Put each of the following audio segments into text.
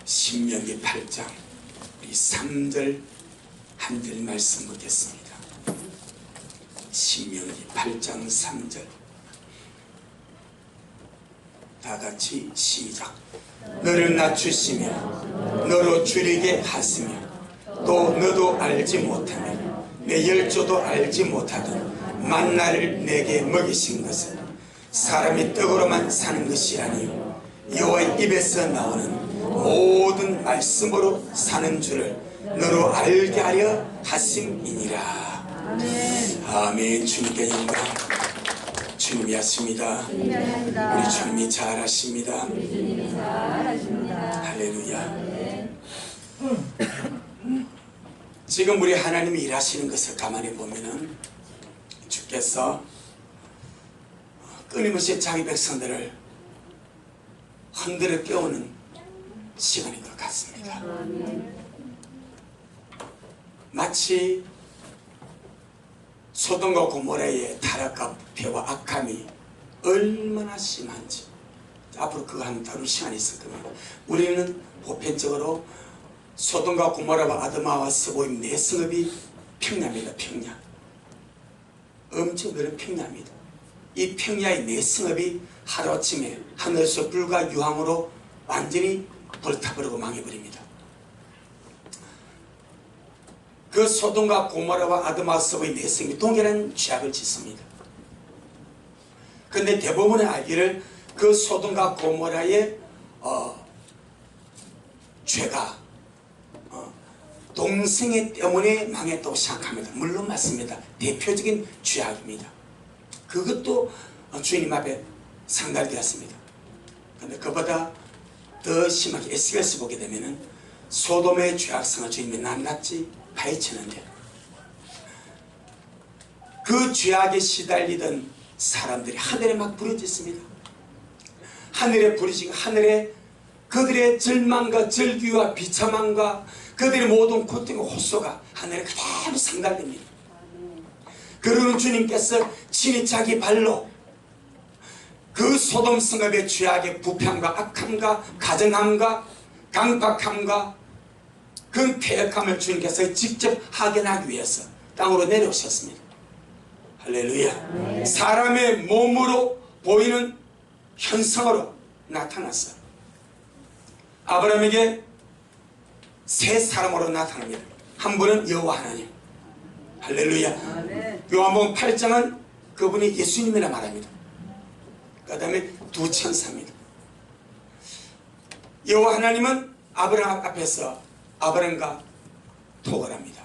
신명기 8장 우리 3절 한 절 말씀 보겠습니다. 신명기 8장 3절 다같이 시작. 너를 낮추시며 너로 줄이게 하시며 또 너도 알지 못하며 내 열조도 알지 못하던 만나를 내게 먹이신 것은 사람이 떡으로만 사는 것이 아니요 여호와의 입에서 나오는 모든 말씀으로 사는 줄을 너로 알게 하려 하심이니라. 아멘. 주님께 영광. 주님이 하십니다. 우리 주님이 잘하십니다. 할렐루야. 지금 우리 하나님이 일하시는 것을 가만히 보면은 주께서 끊임없이 자기 백성들을 흔들어 깨우는 시간인 것 같습니다. 마치 소돔과 고모라의 타락과 부패와 악함이 얼마나 심한지 앞으로 그거 한번 다룰 시간이 있을 겁니다. 우리는 보편적으로 소돔과 고모라와 아드마와 스보임 네 성읍이 평야입니다. 평야. 엄청 넓은 평야입니다. 이 평야의 네 성읍이 하루아침에 하늘에서 불과 유황으로 완전히 불타버리고 망해버립니다. 그 소돔과 고모라와 아드마 스보임 네 성읍이 동일한 죄악을 짓습니다. 그런데 대부분의 알기를 그 소돔과 고모라의 죄가 동생애 때문에 망했다고 생각합니다. 물론 맞습니다. 대표적인 죄악입니다. 그것도 주님 앞에 상달되었습니다. 그런데 그보다 더 심하게 에스겔서 보게 되면은 소돔의 죄악성을 주님이 낱낱이 파헤치는데 그 죄악에 시달리던 사람들이 하늘에 막 부르짖습니다. 하늘에 부르짖고 하늘에 그들의 절망과 절규와 비참함과 그들의 모든 고통과 호소가 하늘에 그대로 상달됩니다. 그러는 주님께서 친히 자기 발로 그 소돔 성읍의 죄악의 부패함과 악함과 가정함과 강박함과 그 폐역함을 주님께서 직접 확인하기 위해서 땅으로 내려오셨습니다. 할렐루야. 사람의 몸으로 보이는 현상으로 나타났어요. 아브라함에게 세 사람으로 나타납니다. 한 분은 여호와 하나님. 할렐루야. 요한복음 8장은 그분이 예수님이라 말합니다. 그 다음에 두 천사입니다. 여호와 하나님은 아브라함 앞에서 아브라함과 톡을 합니다.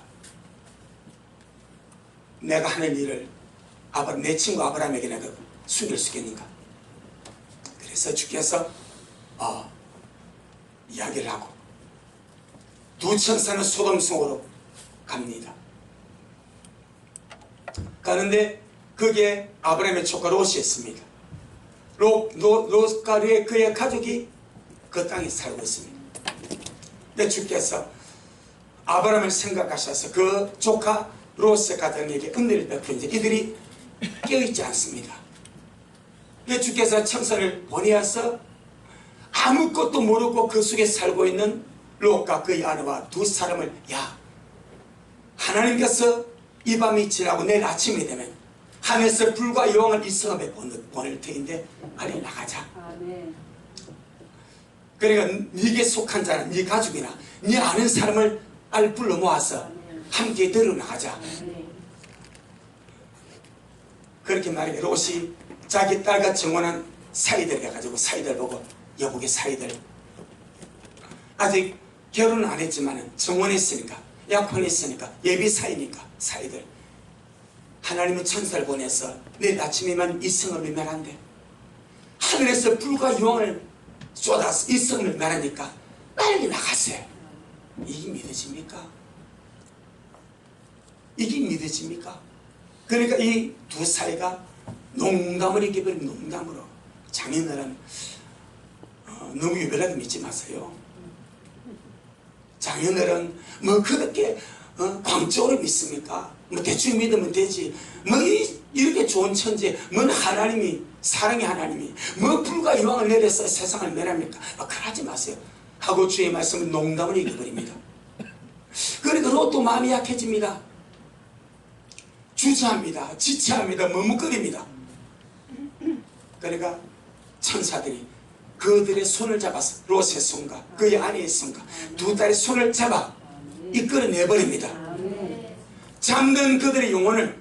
내가 하는 일을 내 친구 아브라함에게 내가 숨길 수 있겠는가? 그래서 주께서 이야기를 하고 두 천사는 소돔 성으로 갑니다. 가는데 그게 아브라함의 조카 롯이었습니다. 롯과 그의 가족이 그 땅에 살고 있습니다. 근데 주께서 아브라함을 생각하셔서 그 조카 롯의 가정에게 은혜를 베푸는데 이들이 깨어있지 않습니다. 근데 주께서 청선을 보내어서 아무것도 모르고 그 속에 살고 있는 롯과 그의 아내와 두 사람을 하나님께서 이 밤이 지나고 내일 아침이 되면 하늘에서 불과 여왕을 이 성읍에 보낼 터인데 빨리 나가자. 그러니까 네게 속한 자는 네 가족이나 네 아는 사람을 빨리 불러 모아서 함께 데려 나가자. 그렇게 말해 롯이 자기 딸과 정혼한 사이들 해가지고 사이들 보고 여보게 사이들 아직 결혼은 안 했지만 정혼했으니까 약혼했으니까 예비 사이니까 사이들 하나님은 천사를 보내서 내일 아침이면 이 성을 멸한대. 하늘에서 불과 유황을 쏟아서 이 성을 멸하니까 빨리 나가세요. 이게 믿어집니까? 이게 믿어집니까? 그러니까 이 두 사이가 농담을 이겨버린 농담으로 장인어른 너무 유별나게 믿지 마세요. 장인어른 뭐 그렇게 광적으로 믿습니까? 뭐 대충 믿으면 되지. 뭐 이렇게 좋은 천재 뭔 하나님이 사랑의 하나님이 뭐 불과 여왕을 내려서 세상을 멸합니까? 그러지 마세요. 하고 주의 말씀을 농담을 얘기해버립니다. 그러니까 롯도 마음이 약해집니다. 주저합니다. 지체합니다. 머뭇거립니다. 그러니까 천사들이 그들의 손을 잡아서 롯의 손과 그의 아내의 손과 두 딸의 손을 잡아 이끌어내버립니다. 잠든 그들의 영혼을,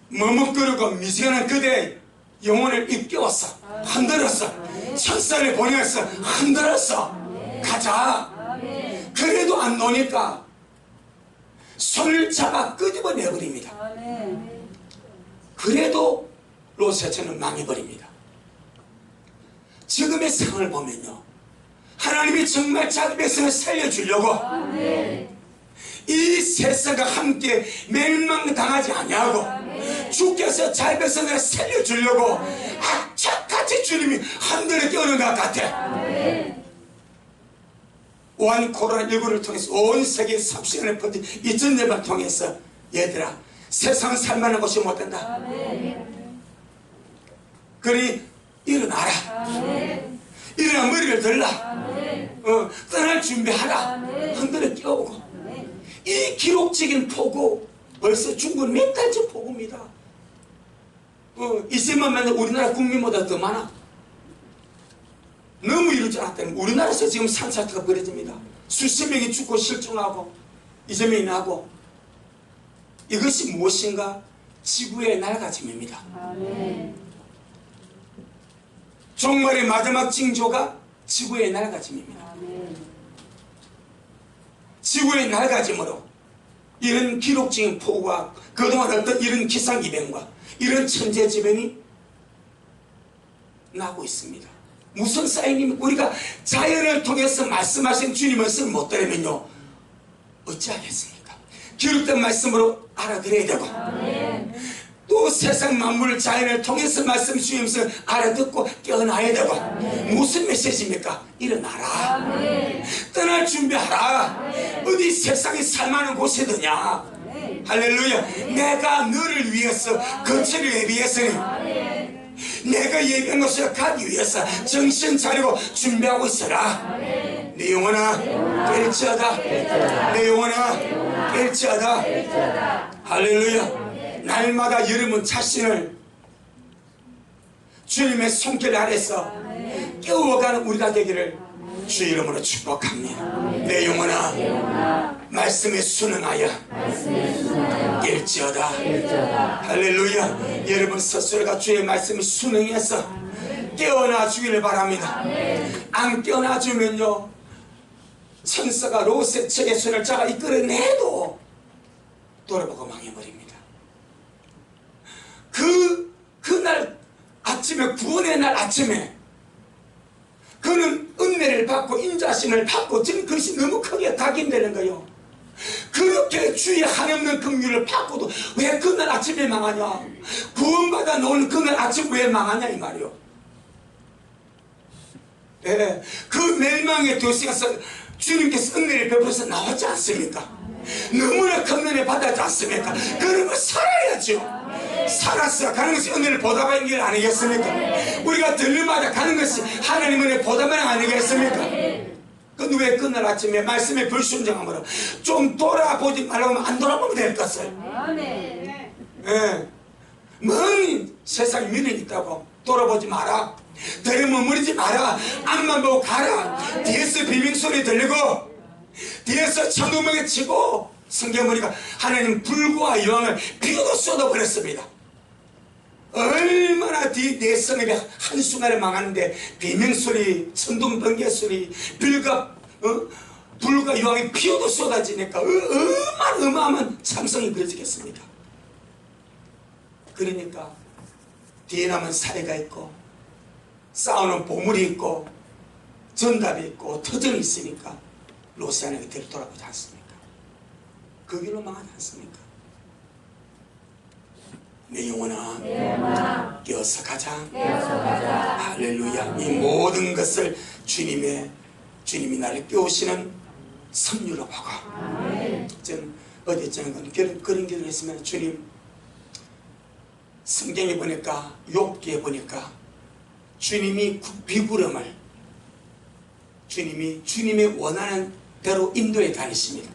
머뭇거리고 미지근한 그들의 영혼을 입겨왔어. 흔들었어. 천사를 보내서 흔들었어. 가자. 그래도 안 노니까 손을 잡아 끄집어내버립니다. 그래도 롯의 처는 망해버립니다. 지금의 상황을 보면요, 하나님이 정말 자기 백성을 살려주려고 이 세상과 함께 멸망당하지 아니하고 주께서 자기 백성을 살려주려고 악착같이 주님이 한들에 깨우는 것 같아. 원 코로나19를 통해서 온 세계 30시간을 퍼진 이 전쟁을 통해서 얘들아, 세상은 살만한 곳이 못 된다. 그러니 일어나라. 일어나 머리를 들라. 떠날 준비하라. 흔들어 깨우고. 이 기록적인 폭우, 벌써 중국은 몇 달째 폭우입니다. 이제만 만약 우리나라 국민보다 더 많아. 너무 이럴 줄 알았더니 우리나라에서 지금 산사태가 벌어집니다. 수십 명이 죽고 실종하고 이재명이 나고. 이것이 무엇인가? 지구의 낡아짐입니다. 종말의 마지막 징조가 지구의 낡아짐입니다. 지구의 낡아짐으로 이런 기록적인 폭우와 그동안 어떤 이런 기상이변과 이런 천재지변이 나고 있습니다. 무슨 사인입니까? 우리가 자연을 통해서 말씀하신 주님의 말씀을 못 들으면요, 어찌하겠습니까? 기록된 말씀으로 알아들어야 되고, 또 세상 만물을 자연을 통해서 말씀 주님을 알아듣고 깨어나야 되고. 무슨 메시지입니까? 일어나라. 떠날 준비하라. 어디 세상에 살만한 곳이 더냐? 할렐루야. 내가 너를 위해서 거처를 위해서는 내가 예비한 것을 가기 위해서 정신 차리고 준비하고 있어라. 내 영혼아 깰지어다. 내 영혼아 깰지어다. 할렐루야. 날마다 여러분 자신을 주님의 손길 아래서 깨워가는 우리가 되기를 주 이름으로 축복합니다. 내 영혼아 말씀에 순응하여 깰지어다. 할렐루야. 여러분 스스로가 주의 말씀에 순응해서 깨어나 주기를 바랍니다. 안 깨어나 주면요, 천사가 롯의 척의 손을 잡아 이끌어내도 돌아보고 망해버립니다. 그날 아침에, 구원의 날 아침에 그는 은혜를 받고 인자심을 받고, 저는 그것이 너무 크게 각인되는 거예요. 그렇게 주의 한없는 긍휼을 받고도 왜 그날 아침에 망하냐? 구원받아 놓은 그날 아침 왜 망하냐 이 말이요. 예, 그 멸망의 도시에서 주님께서 은혜를 베풀어서 나왔지 않습니까? 너무나 큰 은혜 받았지 않습니까? 그러면 살아야죠. 살아서 가는 것이 은혜를 보답하는 길 아니겠습니까? 우리가 들림마다 가는 것이 하나님 은혜 보답하는 아니겠습니까? 근데 왜 그날 아침에 말씀에 불순종함으로 좀 돌아보지 말라고 하면 안 돌아보면 될 것을. 예, 먼 세상에 미련이 있다고 돌아보지 마라. 들에 머무르지 마라. 앞만 보고 가라. 뒤에서 비명소리 들리고 뒤에서 천둥번개 치고, 성경 보니까 하나님 불과 여왕을 비도 쏟아버렸습니다. 얼마나 내 성읍이 한순간에 망하는데 비명소리, 천둥번개 소리, 불과 여왕이 비도 쏟아지니까 어마어마한 참성이 벌어지겠습니다. 그러니까 뒤에 남은 사례가 있고 싸우는 보물이 있고 전답이 있고 터전이 있으니까 롯이 뒤를 돌아보지 않습니까? 그 길로 망하지 않습니까? 내 영혼아 깨어서 가자. 할렐루야. 이 모든 것을 주님이 나를 깨우시는 선율로 보고, 저는 어디 있잖아요, 그런 기도를 했으면, 주님, 성경에 보니까 욥기에 보니까 주님이 비구름을 주님이 주님의 원하는 대로 인도해 다니십니다.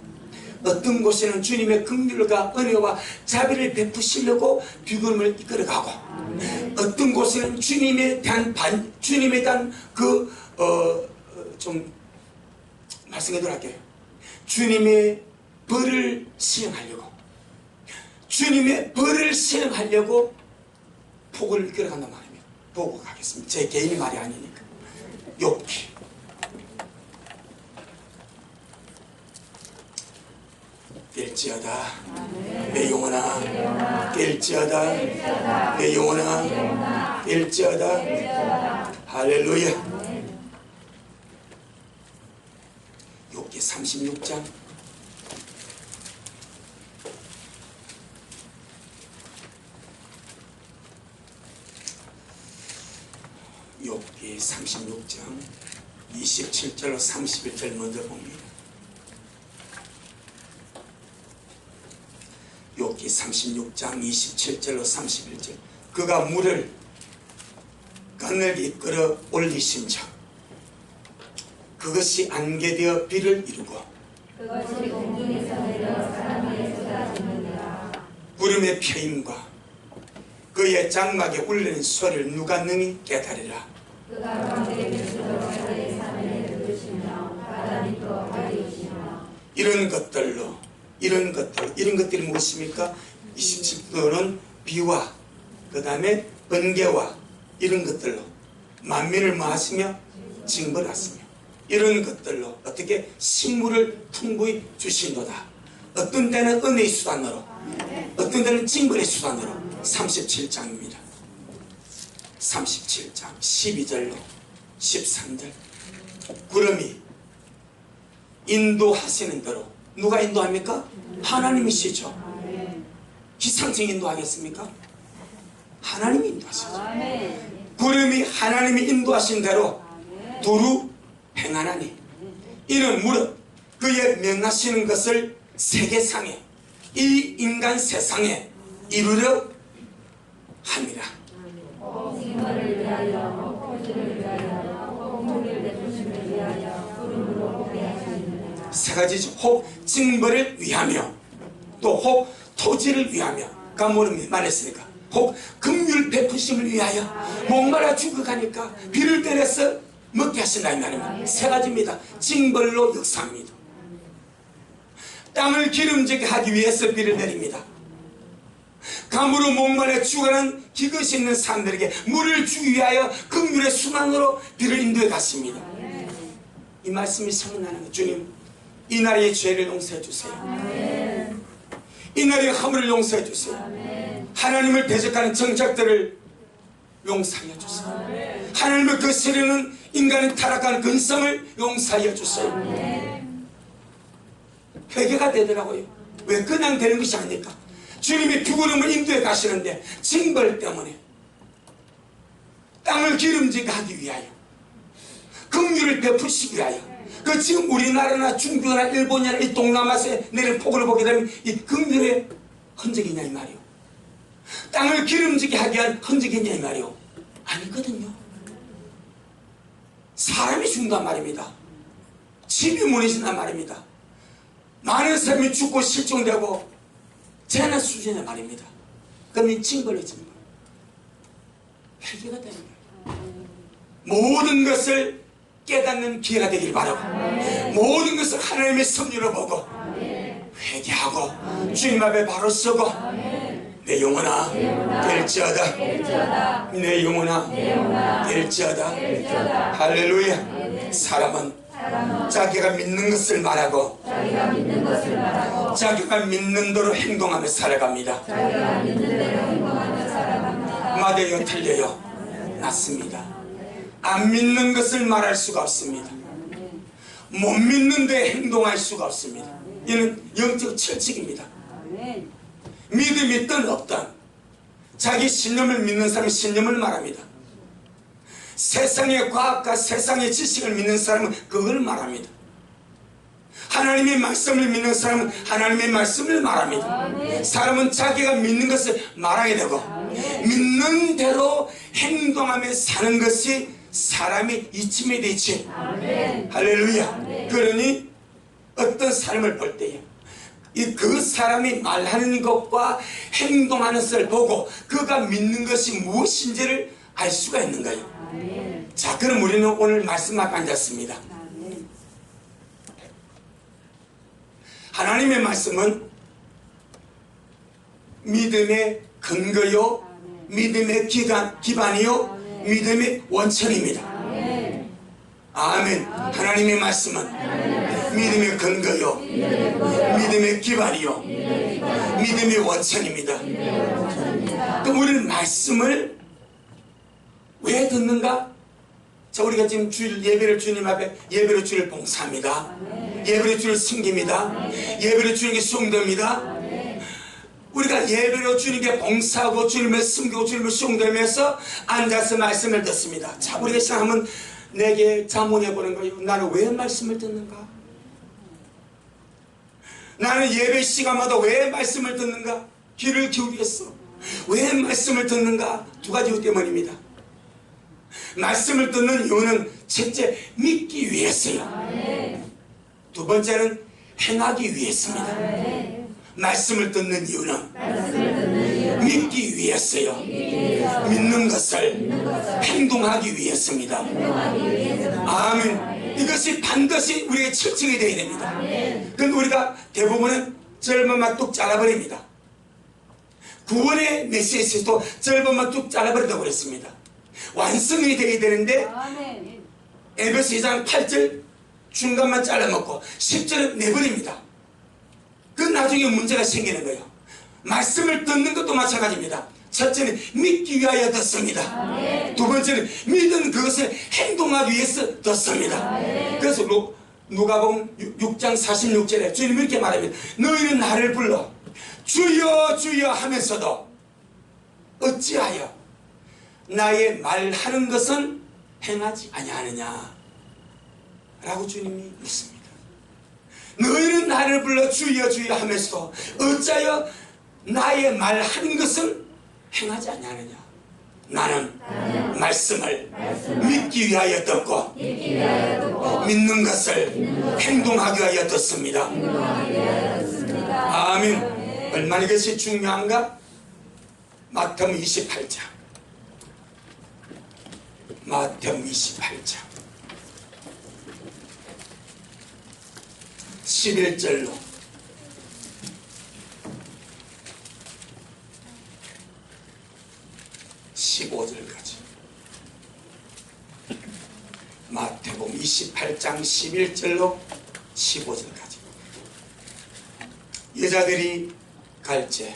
어떤 곳에는 주님의 긍휼과 은혜와 자비를 베푸시려고 비구름을 이끌어가고, 어떤 곳에는 주님에 대한 좀 말씀해드리도록 할게요. 주님의 벌을 시행하려고, 주님의 벌을 시행하려고 폭을 이끌어간단 말입니다. 보고 가겠습니다. 제 개인의 말이 아니니까. 욥기 '깰지어다 내 영혼아, 깰지어다 내 영혼아, 깰지어다. 할렐루야. 욥기 36장 욥기 36장 27절로 31절 먼저 봅니다. 욥기 36장 27절로 31절. 그가 물을 끈을 이끌어 올리신즉 그것이 안개되어 비를 이루고 그것이 공중에서 내려 사람 위에 쏟아지느니라. 구름의 펴임과 그의 장막에 울리는 소리를 누가 능히 깨달으라. 그가 광대의 빛으로 자기의 산을 들으시며 바다 밑으로 가리우시며. 이런 것들이 무엇입니까? 27도는 비와 그 다음에 번개와 이런 것들로 만민을 뭐 하시며 징벌하시며, 이런 것들로 어떻게 식물을 풍부히 주신도다. 어떤 때는 은혜의 수단으로, 어떤 때는 징벌의 수단으로. 37장입니다. 37장 12절로 13절. 구름이 인도하시는 대로, 누가 인도합니까? 하나님이시죠. 기상청 인도하겠습니까? 하나님이 인도하시죠. 구름이 하나님이 인도하신 대로 두루 행하나니 이는 무릇 그의 명하시는 것을 세계상에, 이 인간 세상에 이루려 함이라. 징벌을 위하여, 포주를 위하여, 공물을 베푸심을 위하여 구름으로 보게 하시느니라. 세 가지죠. 혹 징벌을 위하며, 또 혹 토지를 위하며, 가모름이 말했으니까 혹 긍휼 베푸심을 위하여, 목말라 죽어가니까 비를 때려서 먹게 하신다 이 말입니다. 세 가지입니다. 징벌로 역사합니다. 땅을 기름지게 하기 위해서 비를 내립니다. 감으로 목말라 죽어가는 기것이 있는 사람들에게 물을 주기 위하여 긍휼의 순환으로 비를 인도해 갔습니다. 이 말씀이 생각나는 거예요. 주님, 이 나라의 죄를 용서해 주세요. 이 나라의 허물을 용서해 주세요. 하나님을 대적하는 정착들을 용서하여 주세요. 하나님을 거스르는 인간의 타락한 근성을 용서하여 주세요. 회개가 되더라고요. 왜 그냥 되는 것이 아닙니까? 주님이 비구름을 인도해 가시는데 징벌 때문에 땅을 기름지게 하기 위하여, 긍휼을 베푸시기 위하여, 그 지금 우리나라나 중국이나 일본이나 이 동남아시아에 내릴 폭우를 보게 되면 이 긍휼의 흔적이냐 이 말이요. 땅을 기름지게 하기 위한 흔적이냐 이 말이요. 아니거든요. 사람이 죽는단 말입니다. 집이 무너진단 말입니다. 많은 사람이 죽고 실종되고 재난 수준의 말입니다. 그럼 이 징벌이 징벌. 회개가 되는 거예요. 모든 것을 깨닫는 기회가 되길 바라고, 모든 것을 하나님의 섭리로 보고 회개하고 주님 앞에 바로 서고, 내 영혼아 깰지어다, 내 영혼아 깰지어다. 할렐루야. 사람은 자기가 믿는 것을 말하고 자기가 믿는 대로 행동하며 살아갑니다. 마대요 틀려요? 맞습니다. 안 믿는 것을 말할 수가 없습니다. 못 믿는데 행동할 수가 없습니다. 이는 영적 철칙입니다. 믿음이 있든 없든 자기 신념을 믿는 사람은 신념을 말합니다. 세상의 과학과 세상의 지식을 믿는 사람은 그걸 말합니다. 하나님의 말씀을 믿는 사람은 하나님의 말씀을 말합니다. 사람은 자기가 믿는 것을 말하게 되고 믿는 대로 행동하며 사는 것이 사람의 이침에 대치. 할렐루야. 그러니 어떤 사람을 볼 때에 그 사람이 말하는 것과 행동하는 것을 보고 그가 믿는 것이 무엇인지를 알 수가 있는 거예요. 자, 그럼 우리는 오늘 말씀 앞에 앉았습니다. 하나님의 말씀은 믿음의 근거요, 믿음의 기반이요, 믿음의 원천입니다. 아멘. 하나님의 말씀은 믿음의 근거요, 믿음의 기반이요, 믿음의 원천입니다. 그럼 우리는 말씀을 왜 듣는가? 자, 우리가 지금 주일 예배를 주님 앞에 예배로 주를 봉사합니다. 예배로 주를 섬깁니다. 예배로 주님께 수용됩니다. 우리가 예배로 주님께 봉사하고 주님을 섬기고 주님을 수용되면서 앉아서 말씀을 듣습니다. 자, 우리가 시작하면 내게 자문해보는 거예요. 나는 왜 말씀을 듣는가? 나는 예배 시간마다 왜 말씀을 듣는가? 귀를 기울이겠어. 왜 말씀을 듣는가? 두 가지 이유 때문입니다. 말씀을 듣는 이유는 첫째, 믿기 위해서요. 두 번째는 행하기 위해서입니다. 말씀을 듣는 이유는 믿기 위해서요. 믿는 것을 행동하기 위해서입니다. 아멘. 이것이 반드시 우리의 철칙이 되어야 됩니다. 그런데 우리가 대부분은 절반만 뚝 잘라버립니다. 구원의 메시지도 절반만 뚝 잘라버린다고 그랬습니다. 완성이 되어야 되는데 에베소 2장 8절 중간만 잘라먹고 10절은 내버립니다. 그 나중에 문제가 생기는 거예요. 말씀을 듣는 것도 마찬가지입니다. 첫째는 믿기 위하여 듣습니다. 두 번째는 믿은 그것을 행동하기 위해서 듣습니다. 그래서 누가복음 6장 46절에 주님이 이렇게 말합니다. 너희는 나를 불러 주여 주여 하면서도 어찌하여 나의 말하는 것은 행하지 아니하느냐 라고 주님이 묻습니다. 너희는 나를 불러 주여 주여 하면서도 어찌하여 나의 말하는 것은 행하지 아니하느냐. 나는 말씀을 믿기 위하여 듣고 믿는 것을 행동하기 위하여 듣습니다. 아멘. 얼마나 이것이 중요한가? 마태복음 28장 11절로 15절까지 마태복음 28장 11절로 15절까지 여자들이 갈제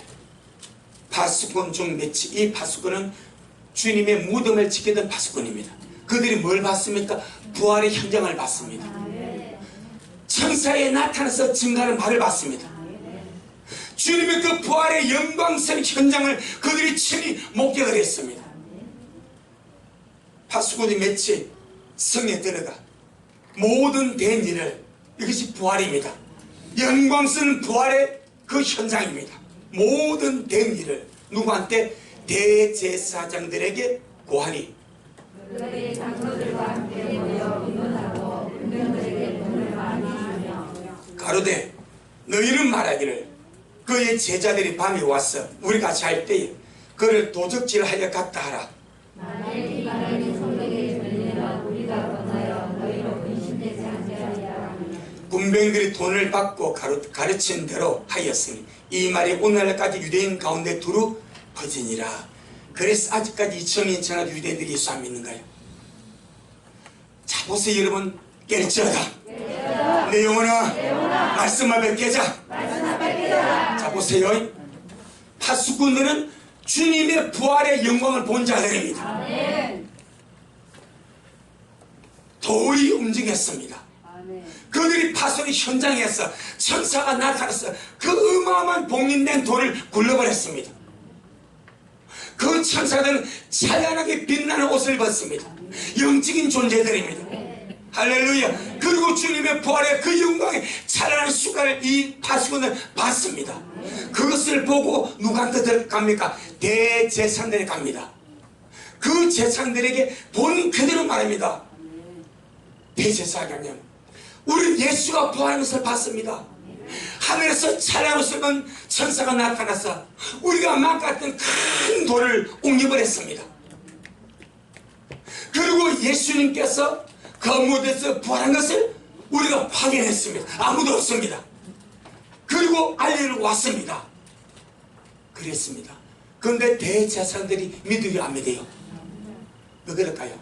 파수꾼 중 며칠, 이 파수꾼은 주님의 무덤을 지키던 파수꾼입니다. 그들이 뭘 봤습니까? 부활의 현장을 봤습니다. 천사에 나타나서 증가하는 바를 봤습니다. 주님의 그 부활의 영광스러운 현장을 그들이 친히 목격을 했습니다. 파수꾼이 며칠 성에 들어가 모든 된 일을, 이것이 부활입니다. 영광스러운 부활의 그 현장입니다. 모든 된 일을 누구한테? 대제사장들에게 고하니 그들의 장로들과 함께 모여 의논하고 군병들에게 돈을 많이 주며 가로되 너희는 말하기를 그의 제자들이 밤에 와서 우리 같이 할 때에 그를 도적질하여 갔다 하라. 만일 이 말하니 성벽에 걸리면 우리가 권하여 너희로 근심되지 않게 하리라. 군병들이 돈을 받고 가르친 대로 하였으니 이 말이 오늘날까지 유대인 가운데 두루 퍼지니라. 그래서 아직까지 2000년 전에 유대인들이 예수 안 믿는가요? 자, 보세요 여러분. 깨르쳐라 내 영혼아 말씀 앞에 깨자. 자, 보세요. 파수꾼들은 주님의 부활의 영광을 본 자들입니다. 돌이 움직였습니다. 그들이 파수꾼 현장에서 천사가 나타나서 그 어마어마한 봉인된 돌을 굴러버렸습니다. 그 천사들은 찬란하게 빛나는 옷을 입었습니다. 영적인 존재들입니다. 할렐루야. 그리고 주님의 부활의 그 영광의 찬란한 수가를 이 파수꾼은 봤습니다. 그것을 보고 누구한테 갑니까? 대제사장들에 갑니다. 그 제사장들에게 본 그대로 말합니다. 대제사장님, 우리 예수가 부활한 것을 봤습니다. 하늘에서 찬란한 옷을 입은 천사가 나타나서 우리가 막았던 큰 돌을 옮겨버렸습니다. 그리고 예수님께서 그 무대에서 부활한 것을 우리가 확인했습니다. 아무도 없습니다. 그리고 알리러 왔습니다. 그랬습니다. 그런데 대제사장들이 믿어요, 안 믿어요? 왜 그럴까요?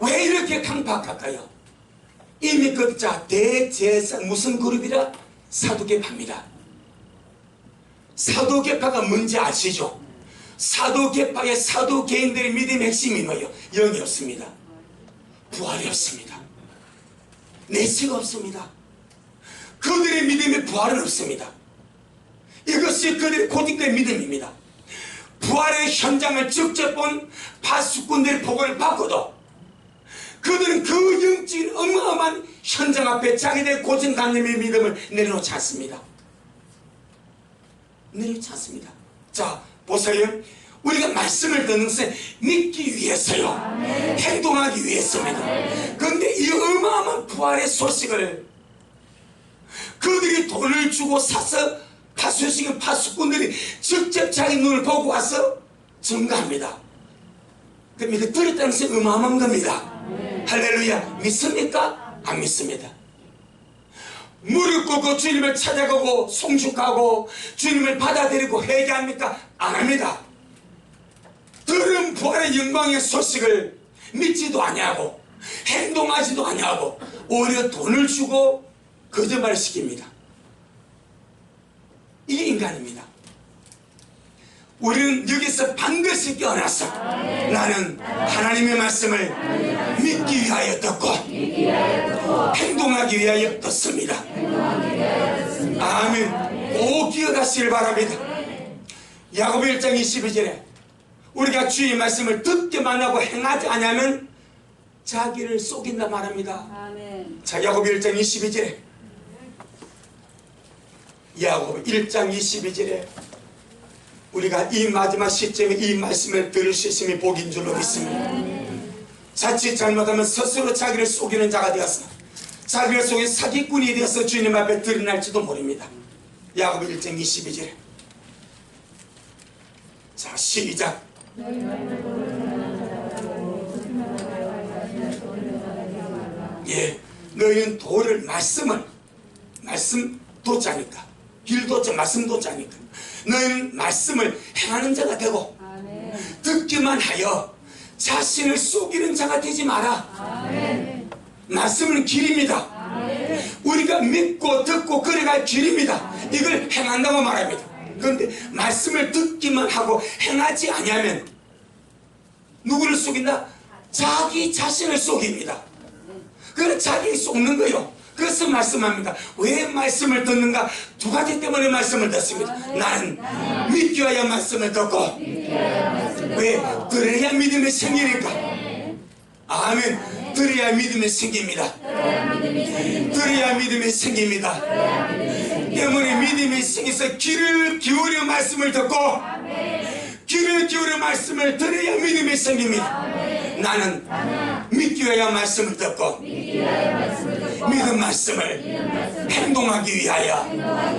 왜 이렇게 강박할까요? 이미 그 대제사장 무슨 그룹이라? 사두개파입니다. 사두개파가 뭔지 아시죠? 사두개파의 사두개인들의 믿음의 핵심이 뭐예요? 영이 없습니다. 부활이 없습니다. 내세가 없습니다. 그들의 믿음의 부활은 없습니다. 이것이 그들의 고딕된 믿음입니다. 부활의 현장을 직접 본 파수꾼들의 보고를 받고도 그들은 그 영적인 어마어마한 현장 앞에 자기들의 고정관념의 믿음을 내려놓지 않습니다. 내려놓지 않습니다. 자, 보세요. 우리가 말씀을 듣는 것은 믿기 위해서요. 행동하기 위해서입니다. 그런데 이 어마어마한 부활의 소식을 그들이 돈을 주고 사서 파수시킨 파수꾼들이 직접 자기 눈을 보고 와서 증거합니다. 그럼 이거 들었다는 것은 어마어마한 겁니다. 할렐루야. 믿습니까? 안 믿습니다. 무릎 꿇고 주님을 찾아가고 송축하고 주님을 받아들이고 회개합니까? 안 합니다. 들은 부활의 영광의 소식을 믿지도 아니하고 행동하지도 아니하고 오히려 돈을 주고 거짓말을 시킵니다. 이게 인간입니다. 우리는 여기서 반드시 깨어나서 나는 하나님의 말씀을 믿기 위하여 듣고 행동하기 위하여 듣습니다. 아멘. 꼭 기억하시길 바랍니다. 야고보 1장 22절에 우리가 주의 말씀을 듣기만 하고 행하지 않으면 자기를 속인다 말합니다. 자, 야고보 1장 22절에 야고보 1장 22절에 우리가 이 마지막 시점에 이 말씀을 들을 수 있음이 복인 줄로 믿습니다. 자칫 잘못하면 스스로 자기를 속이는 자가 되어서 자기를 속인 사기꾼이 되어서 주님 앞에 드러날지도 모릅니다. 야고보 1장 22절에 자, 시작. 예, 너희는 도를 말씀 도자니까 길 도자 말씀 도자니까 너희는 말씀을 행하는 자가 되고 듣기만 하여 자신을 속이는 자가 되지 마라. 말씀은 길입니다. 우리가 믿고 듣고 걸어갈 길입니다. 이걸 행한다고 말합니다. 그런데 말씀을 듣기만 하고 행하지 아니하면 누구를 속인다? 자기 자신을 속입니다. 그건 자기 속는 거요. 그래서 말씀합니다. 왜 말씀을 듣는가? 두 가지 때문에 말씀을 듣습니다. 나는 믿기 위하여 말씀을 듣고 왜? 들어야 믿음이 생기니까. 아멘. 들어야 믿음이 생깁니다. 들어야 믿음이 생깁니다. 때문에 믿음이 생겨서 귀를 기울여 말씀을 듣고 귀를 기울여 말씀을 들어야 믿음이 생깁니다. 나는 믿기 위하여 말씀을 듣고 믿음 말씀을 행동하기 위하여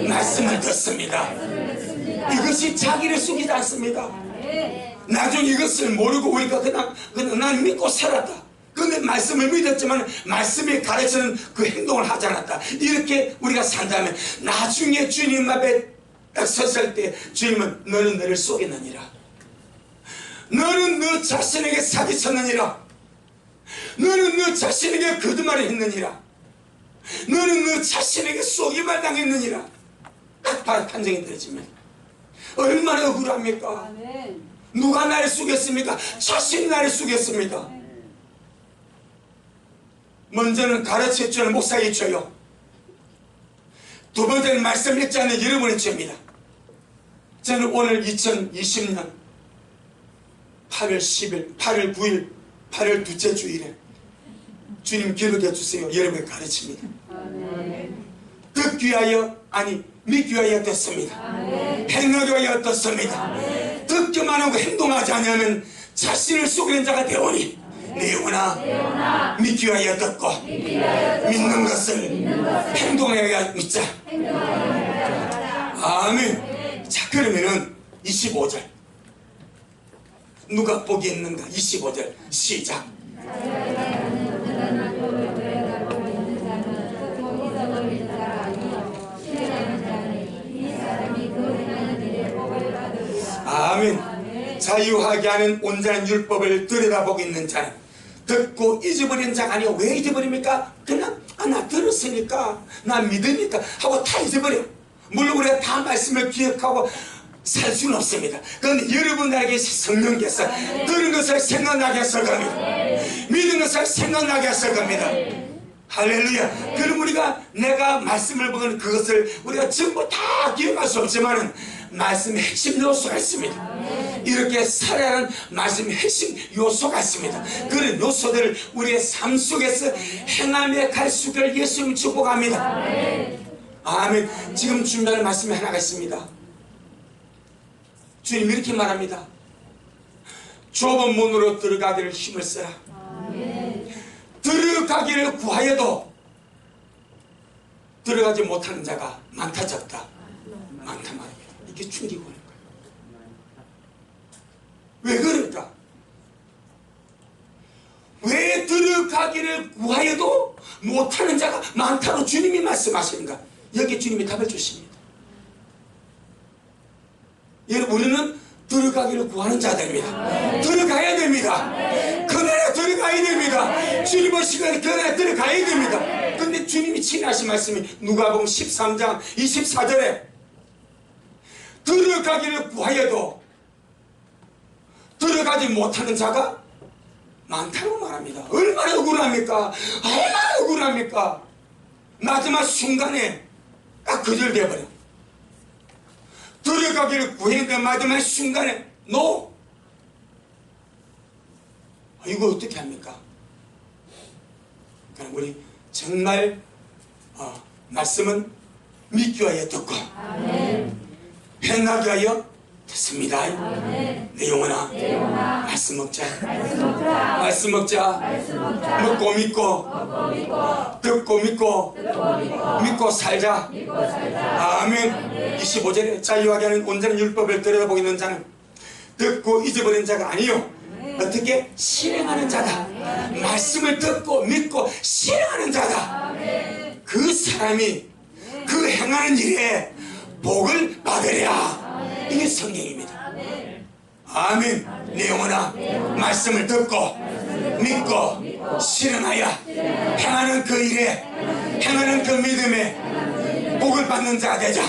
말씀을 듣습니다. 이것이 자기를 속이지 않습니다. 나중에 이것을 모르고 우리가 그냥 난 믿고 살았다. 그런데 말씀을 믿었지만 말씀이 가르치는 그 행동을 하지 않았다. 이렇게 우리가 산다면 나중에 주님 앞에 딱 섰을 때 주님은 너는 너를 속였느니라. 너는 너 자신에게 사기쳤느니라. 너는 너 자신에게 거짓말을 했느니라. 너는 너 자신에게 속임을 당했느니라. 딱 판정이 내려집니다. 얼마나 억울합니까? 누가 나를 속였습니까? 자신이 나를 속였습니다. 먼저는 가르쳐주는 목사의 죄요. 두 번째는 말씀 읽지 않는 여러분의 죄입니다. 저는 오늘 2020년 8월 10일, 8월 9일, 8월 둘째 주일에 주님 기록해 주세요. 여러분의 가르칩니다. 듣기 위하여 아니 믿기 위하여 듣습니다. 행하기 위하여 듣습니다. 듣기만 하고 행동하지 않으면 자신을 속이는 자가 되오니 내 영혼아 믿기 위하여 듣고 믿는 것을 행동하여 믿자. 아멘. 자, 그러면은 25절 누가 복이 있는가? 25절 시작. 아멘. 자유하게 하는 온전한 율법을 들여다보고 있는 자는 듣고 잊어버린 자가 아니요. 왜 잊어버립니까? 그냥 나 들었으니까 나 믿으니까 하고 다 잊어버려. 물론 우리가 다 말씀을 기억하고 살 수는 없습니다. 그런데 여러분에게 성령께서 들은 것을 생각나게 했을 겁니다. 믿은 것을 생각나게 했을 겁니다. 할렐루야. 그럼 우리가 내가 말씀을 보는 그것을 우리가 전부 다 기억할 수 없지만은 말씀의 핵심 요소가 있습니다. 이렇게 살아야 하는 말씀의 핵심 요소가 있습니다. 그런 요소들을 우리의 삶 속에서 행하며 갈 수 있기를 예수님 축복합니다. 아멘. 지금 준비할 말씀이 하나가 있습니다. 주님 이렇게 말합니다. 좁은 문으로 들어가기를 힘을 써라. 들어가기를 구하여도 들어가지 못하는 자가 많다 적다. 많다 말입니다. 이게 충격이 오는 거예요. 왜 그럴까? 왜 들어가기를 구하여도 못하는 자가 많다고 주님이 말씀하시는가? 여기 주님이 답을 주십니다. 여러분, 우리는 들어가기를 구하는 자들입니다. 들어가야 됩니다. 그 나라에 들어가야 됩니다. 주님 오시면 그 나라에 들어가야 됩니다. 근데 주님이 친하신 말씀이 누가복음 13장 24절에 들어가기를 구하여도 들어가지 못하는 자가 많다고 말합니다. 얼마나 억울합니까? 얼마나 억울합니까? 마지막 순간에 딱 거절되어버려. 들어가기를 구했는데 마지막 순간에 NO! 이거 어떻게 합니까? 그럼 우리 정말 말씀은 믿기 위하여 듣고 행하기 위하여 듣습니다. 내 영혼아 말씀 먹자. 말씀 먹자. 먹고 믿고 듣고 믿고 살자. 아멘. 25절에 자유하게 하는 온전한 율법을 들여다보고 있는 자는 듣고 잊어버린 자가 아니요 어떻게 실행하는 자다. 말씀을 듣고 믿고 실행하는 자다. 그 사람이 그 행하는 일에 복을 받으랴. 이게 성경입니다. 아멘. 내 영혼아 말씀을 듣고 믿고 실행하여 행하는 그 일에 행하는 그 믿음에 복을 받는 자가 되자.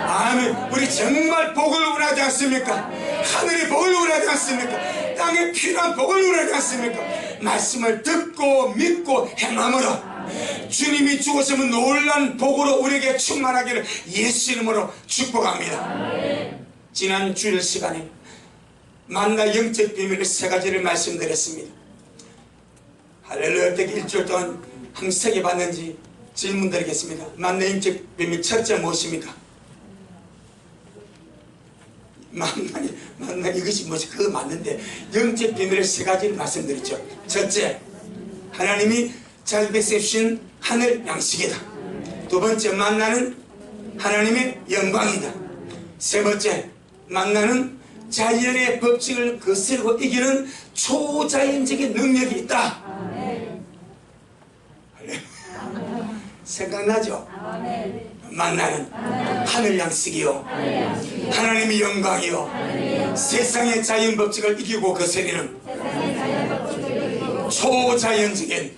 아멘. 우리 정말 복을 원하지 않습니까? 하늘의 복을 원하지 않습니까? 땅에 필요한 복을 원하지 않습니까? 말씀을 듣고 믿고 행함으로 주님이 주시면 놀란 복으로 우리에게 충만하기를 예수 이름으로 축복합니다. 지난 주일 시간에 만나 영적 비밀의 세 가지를 말씀드렸습니다. 할렐루야. 어떻게 일주일 동안 항세게 봤는지 질문 드리겠습니다. 만나 영적 비밀 첫째 무엇입니까? 만나 이것이 뭐지? 그거 맞는데 영적 비밀의 세 가지를 말씀드렸죠. 첫째, 하나님이 잘 베푸신 하늘 양식이다. 두 번째, 만나는 하나님의 영광이다. 세 번째, 만나는 자연의 법칙을 거스르고 이기는 초자연적인 능력이 있다. 생각나죠? 만나는 하늘 양식이요 하나님의 영광이요 세상의 자연 법칙을 이기고 거스르는 초자연적인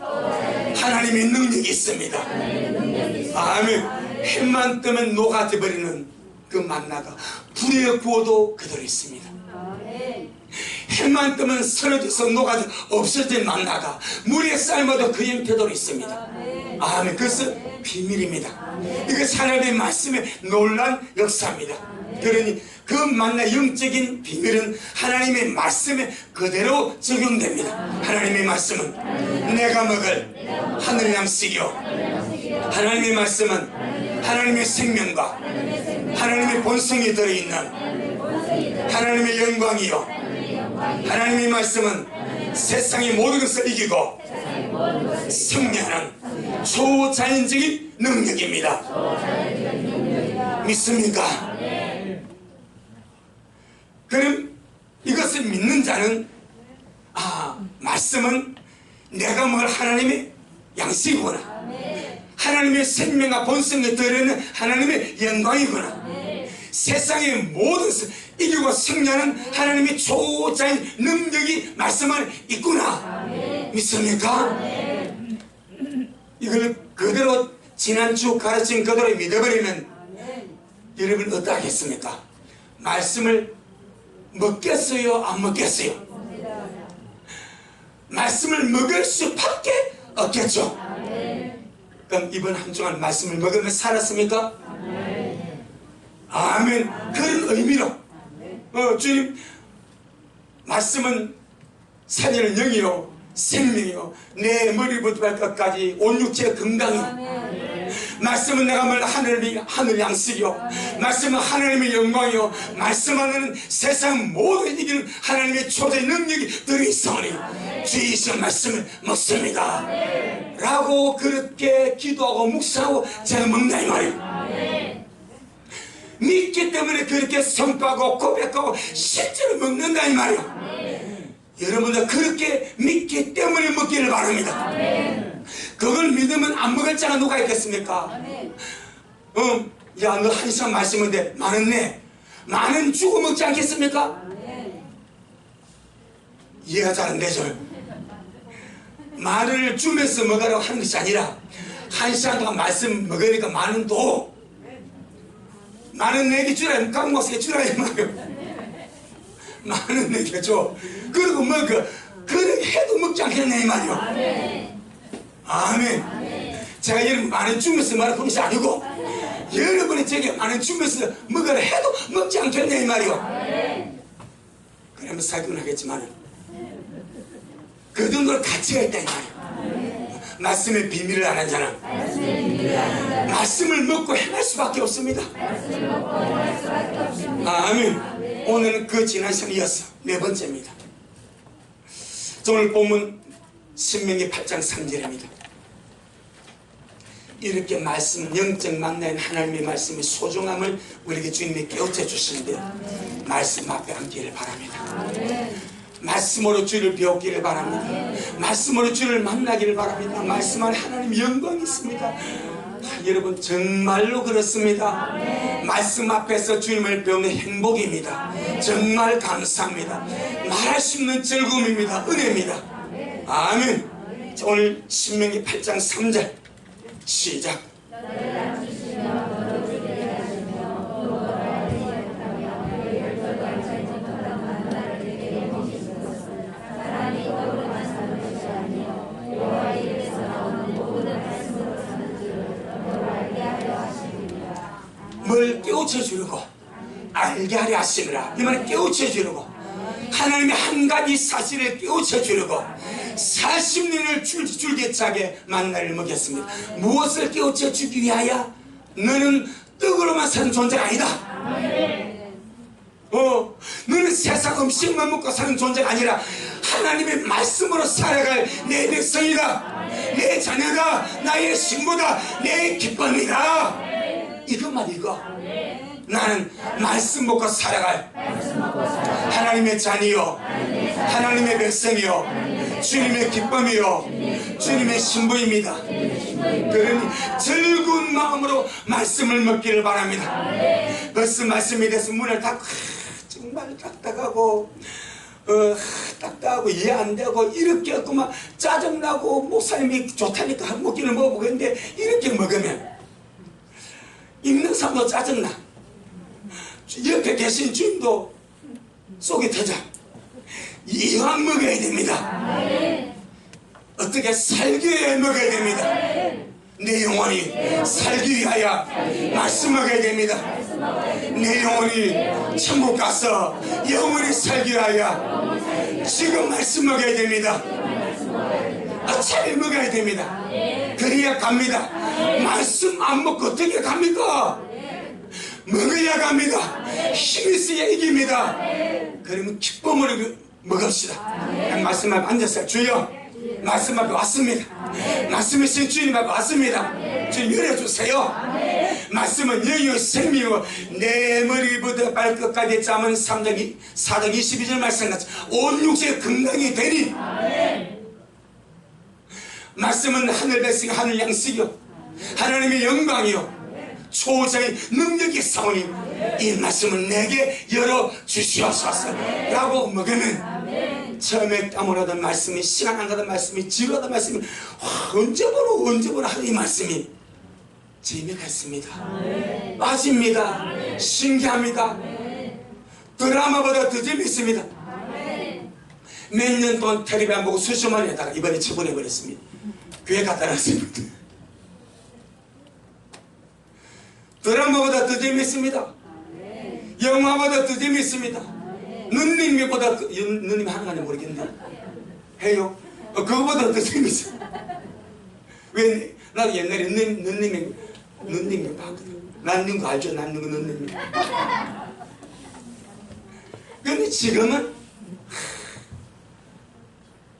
하나님의 능력이 있습니다. 아멘. 햇만 뜨면 녹아져버리는 그 만나가 불에 구워도 그대로 있습니다. 햇만 뜨면 서러져서 녹아져 없어진 만나가 물에 삶아도 그 형태대로 있습니다. 아멘. 그것은 비밀입니다. 이것이 하나님의 말씀의 놀란 역사입니다. 그러니 그 만나 영적인 비밀은 하나님의 말씀에 그대로 적용됩니다. 하나님의 말씀은 내가 먹을 하늘 양식이요 하나님의 말씀은 하나님의 생명과 하나님의 본성이 들어있는 하나님의 영광이요 하나님의 말씀은 세상의 모든 것을 이기고 승리하는 초자연적인 능력입니다. 믿습니까? 그럼 이것을 믿는 자는 말씀은 내가 먹을 하나님의 양식이구나, 하나님의 생명과 본성에 들어있는 하나님의 영광이구나, 세상의 모든 것을 이기고 승리하는 하나님의 초자연 능력이 말씀 안에 있구나. 믿습니까? 이걸 그대로 지난주 가르친 그대로 믿어버리면 여러분 어떠하겠습니까? 말씀을 먹겠어요? 안 먹겠어요? 말씀을 먹을 수밖에 없겠죠. 그럼 이번 한 주간 말씀을 먹으며 살았습니까? 아멘. 그런 의미로 주님, 말씀은 살리는 영이요 생명이요 내 머리부터 발끝까지 온 육체의 건강이요, 말씀은 내가 말 하늘 양식이요, 말씀은 하나님의 영광이요, 말씀 안에는 세상 모든 이기는 하나님의 초대 능력이 들어있으니 주의서 말씀을 먹습니다 라고 그렇게 기도하고 묵상하고 제가 먹나 이 말이에요. 믿기 때문에 그렇게 선포하고 고백하고 실제로 먹는다 이 말이에요. 여러분들 그렇게 믿기 때문에 먹기를 바랍니다. 그걸 믿으면 안 먹을 자가 누가 있겠습니까? 야, 너 한 시간 말씀인데 많은 내 많은 주고 먹지 않겠습니까? 이해가 잘 안 되죠. 말을 주면서 먹으라고 하는 것이 아니라 한 시간 동안 말씀 먹으니까 많은 내게 주라, 각 목사에 주라 이 말이에요. 많은 내게 줘. 그리고 그렇게 해도 먹지 않겠네 이 말이요. 아멘. 제가 여러분 많은 주면서 말하는 것이 아니고 여러분이 제게 많은 주면서 먹으라 해도 먹지 않겠네 이 말이요. 그러면 사기는 하겠지만 그 정도로 가치가 있다 이 말이요. 말씀의 비밀을 아는 자는 말씀을 먹고 행할 수밖에 없습니다. 아멘. 오늘은 그 지난 시간에 이어서 네 번째입니다. 오늘 본문 신명기 8장 3절입니다. 이렇게 말씀, 영적 만나인 하나님의 말씀의 소중함을 우리에게 주님이 깨우쳐 주시는데 말씀 앞에 앉기를 바랍니다. 말씀으로 주를 배우기를 바랍니다. 말씀으로 주를 만나기를 바랍니다. 말씀 안에 하나님의 영광이 있습니다. 여러분 정말로 그렇습니다. 말씀 앞에서 주님을 배우는 행복입니다. 정말 감사합니다. 말할 수 없는 즐거움입니다. 은혜입니다. 아멘. 자, 오늘 신명기 8장 3절 시작. 뭘 깨우쳐 주려고 알게 하려 하시느라 이 말은 깨우쳐 주려고 하나님의 한 가지 사실을 깨우쳐 주려고 40년을 줄기차게 만나를 먹였습니다. 무엇을 깨우쳐 주기 위하여? 너는 떡으로만 사는 존재가 아니다. 너는 세상 음식만 먹고 사는 존재가 아니라 하나님의 말씀으로 살아갈 내 백성이다. 내 자녀다. 나의 신부다. 내 기쁨이다. 이것만 이거. 나는 말씀 먹고 살아갈 하나님의 자녀요, 하나님의 백성이요, 주님의 기쁨이요, 주님의 신부입니다. 그러니 즐거운 마음으로 말씀을 먹기를 바랍니다. 벌써 말씀에 대해서 문을 닫고 정말 딱딱하고 이해 안 되고 이렇게 했고 막 짜증나고 목사님이 좋다니까 먹기를 먹어보겠는데 이렇게 먹으면 읽는 사람도 짜증나. 옆에 계신 주님도 속이 터져. 이왕 먹어야 됩니다. 어떻게 살기 위해 먹어야 됩니다. 내 영혼이 살기 위하여 말씀 먹어야 됩니다. 내 영혼이 천국 가서 영원히 살기 위하여 지금 말씀 먹어야 됩니다. 어차피 먹어야 됩니다. 그래야 갑니다. 말씀 안 먹고 어떻게 갑니까? 먹어야 갑니다. 힘이 있어야 이깁니다. 그러면 기쁨으로 먹읍시다. 그냥 말씀 앞에 앉았어요. 주여, 말씀 앞에 왔습니다. 말씀이신 주님 앞에 왔습니다. 주님 열어주세요. 말씀은 영이요 생명이고 내 머리부터 발끝까지 짜면 4장 22절 말씀같이 온 육체의 건강이 되니 말씀은 하늘 백성 하늘 양식이요 하나님의 영광이요 초자의 능력이 싸우니 이 말씀은 내게 열어주시옵소서 라고 먹으면 처음에 땀을 하던 말씀이 시간 안 가던 말씀이 지루하던 말씀이 언제 보나 하는 이 말씀이 재미가 있습니다. 빠집니다. 신기합니다. 드라마보다 더 재미있습니다. 몇 년 동안 텔레비 안 보고 수시만 하다가 이번에 처분해버렸습니다. 교회 갖다 놨습니다. 드라마보다 더 재미있습니다. 영화보다 더 재미있습니다. 누님보다 누님 하는 건지 모르겠네. 해요. 그거보다 더 재미있어요. 왜 나도 옛날에 누님이 봤거든. 낳는 거 알죠? 낳는 거 누님이. 근데 지금은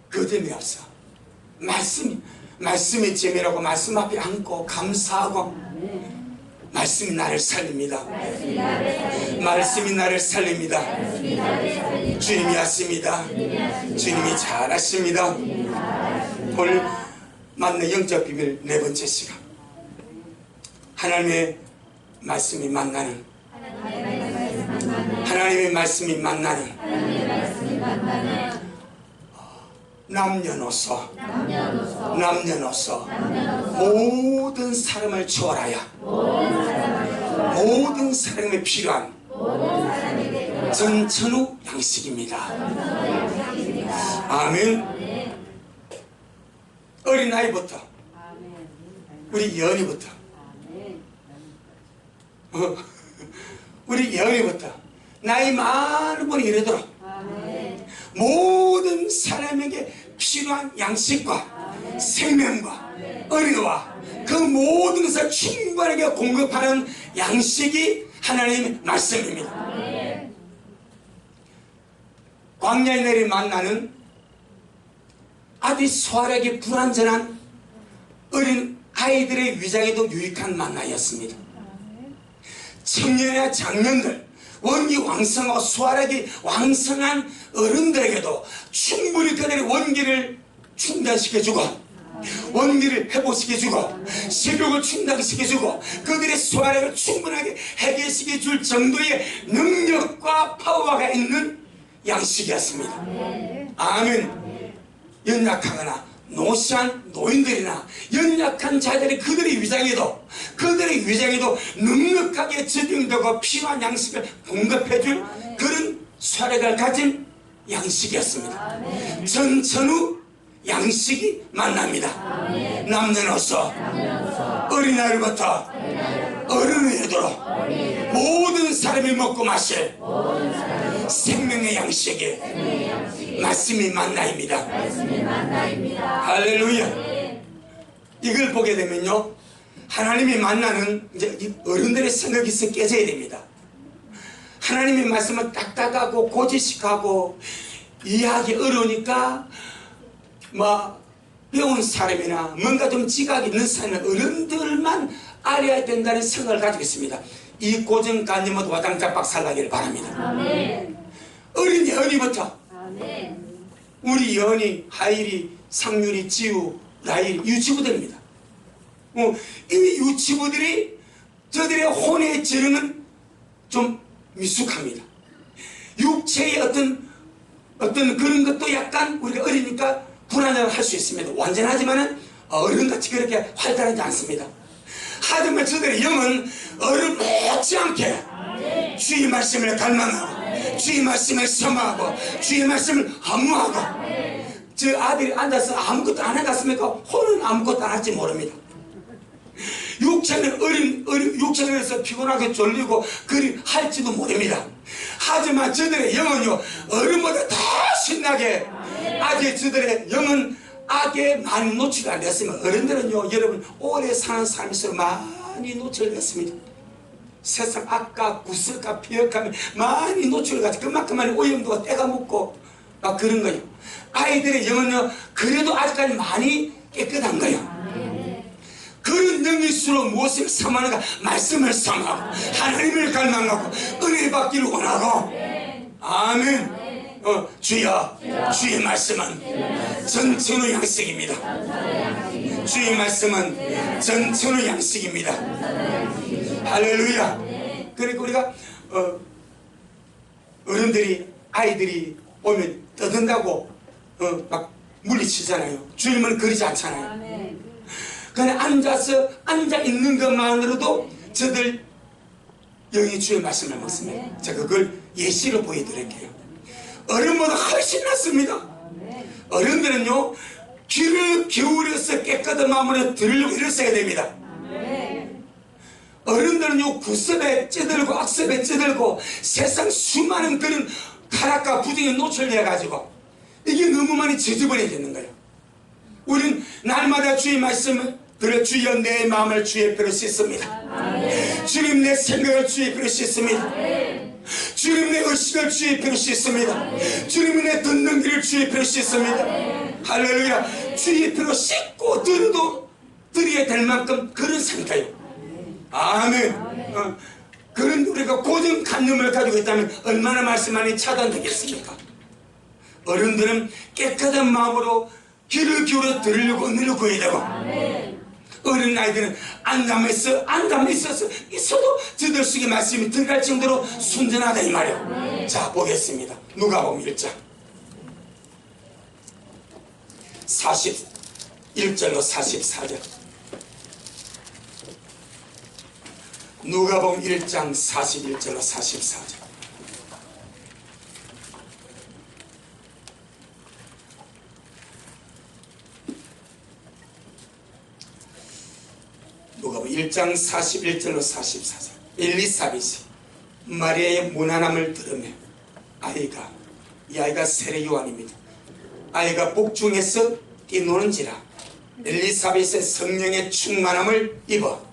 그 재미없어. 말씀이 재미라고 말씀 앞에 앉고 감사하고 말씀이 나를 살립니다. 말씀이 나를 살립니다. 주님이 하십니다. 주님이 잘하십니다. 오늘 만난 영적 비밀 네 번째 시간, 하나님의 말씀이 만나는, 하나님의 말씀이 만나는 남녀노소 모든 사람을 초월하여 모든 사람에 필요한 전천후 양식입니다. 아멘. 어린아이부터 우리 연희부터 우리 연희부터 나이 많은 분이 이르도록 모든 사람에게 필요한 양식과 생명과 의료와 그 모든 것을 충분하게 공급하는 양식이 하나님의 말씀입니다. 광야에 내리 만나는 아주 소활하게 불완전한 어린 아이들의 위장에도 유익한 만나였습니다. 청년이나 장년들, 원기 왕성하고 수활하기 왕성한 어른들에게도 충분히 그들의 원기를 충전시켜주고 원기를 회복시켜주고 식욕을 충당시켜주고 그들의 수활을 충분하게 해결시켜줄 정도의 능력과 파워가 있는 양식이었습니다. 아멘. 연약하거나 노시한 노인들이나 연약한 자들이 그들의 위장에도 넉넉하게 적용되고 필요한 양식을 공급해줄 그런 수활력을 가진 양식이었습니다. 전천후 양식이 만납니다. 남녀노소 어린아이부터 어른이 되도록 모든 사람이 먹고 마실 생명의 양식이 말씀이 만나입니다. 할렐루야. 이걸 보게 되면요, 하나님이 만나는 이제 어른들의 생각이 있어 깨져야 됩니다. 하나님의 말씀은 딱딱하고 고지식하고 이해하기 어려우니까 배운 사람이나 뭔가 좀 지각이 있는 사람은 어른들만 알아야 된다는 생각을 가지고 있습니다. 이 고정관념은 와당자 박살나기를 바랍니다. 아멘. 어린이 연희부터 우리 연희, 하일이, 상률이, 지우, 라일이 유치부들입니다. 이 유치부들이 저들의 혼의 지능은 좀 미숙합니다. 육체의 어떤 그런 것도 약간 우리가 어리니까 불안을 할 수 있습니다. 완전하지만은 어른같이 그렇게 활달하지 않습니다. 하지만 저들의 영은 어른 못지않게 주의 말씀을 갈망하고 주의 말씀을 섬하고 주의 말씀을 허무하고 저 아들이 앉아서 아무것도 안 해갔습니까? 혼은 아무것도 안 할지 모릅니다. 육체는 육체에서 피곤하게 졸리고 그리 할지도 모릅니다. 하지만 저들의 영은요 어른보다 더 신나게 아직 저들의 영은 악에 많이 노출이 안 됐으면 어른들은요 여러분 오래 사는 삶에서 많이 노출됐습니다. 세상 악과 구설과 비역함에 많이 노출돼가지고 그만큼 많이 오염도가 때가 묻고 막 그런 거예요. 아이들의 영은요 그래도 아직까지 많이 깨끗한 거예요. 그런 능일수록 무엇을 삼하는가? 말씀을 삼하고 하나님을 갈망하고 은혜 받기를 원하고. 아멘. 주여, 주의 말씀은 전천후 양식입니다. 주의 말씀은 전천후 양식입니다. 할렐루야. 그러니까 우리가 어른들이 아이들이 오면 떠든다고 막 물리치잖아요. 주님은 그러지 않잖아요. 그냥 앉아 있는 것만으로도 저들 영이 주의 말씀을 먹습니다. 제가 그걸 예시로 보여드릴게요. 어른보다 훨씬 낫습니다. 어른들은요 귀를 기울여서 깨끗한 마음으로 들으려고 일을 써야 됩니다. 어른들은요 구습에 찌들고 악습에 찌들고 세상 수많은 그런 타락과 부정에 노출되어 가지고 이게 너무 많이 저주버려지는 거예요. 우리는 날마다 주의 말씀을 들어 주여 내 마음을 주의 피로 씻습니다. 주님 내 생각을 주의 피로 씻습니다. 주님 내 의식을 주의 피로 씻습니다. 주님 내 듣는 길을 주의 피로 씻습니다. 할렐루야. 주의 피로 씻고 들어도 드려야 될 만큼 그런 상태예요. 아멘. 그런 우리가 고정관념을 가지고 있다면 얼마나 말씀 안에 차단되겠습니까? 어른들은 깨끗한 마음으로 귀를 기울여 들으려고 은혜를 구해야 되고 어린 아이들은 안감에 있어도 저들 속에 말씀이 들어갈 정도로 순전하다 이 말이에요. 자 보겠습니다. 누가복음 1장 41절로 44절. 누가복음 1장 41절로 44절. 누가복음 1장 41절로 44절. 엘리사벳이 마리아의 무난함을 들으며 이 아이가 세례 요한입니다. 아이가 복중에서 뛰노는지라 엘리사벳의 성령의 충만함을 입어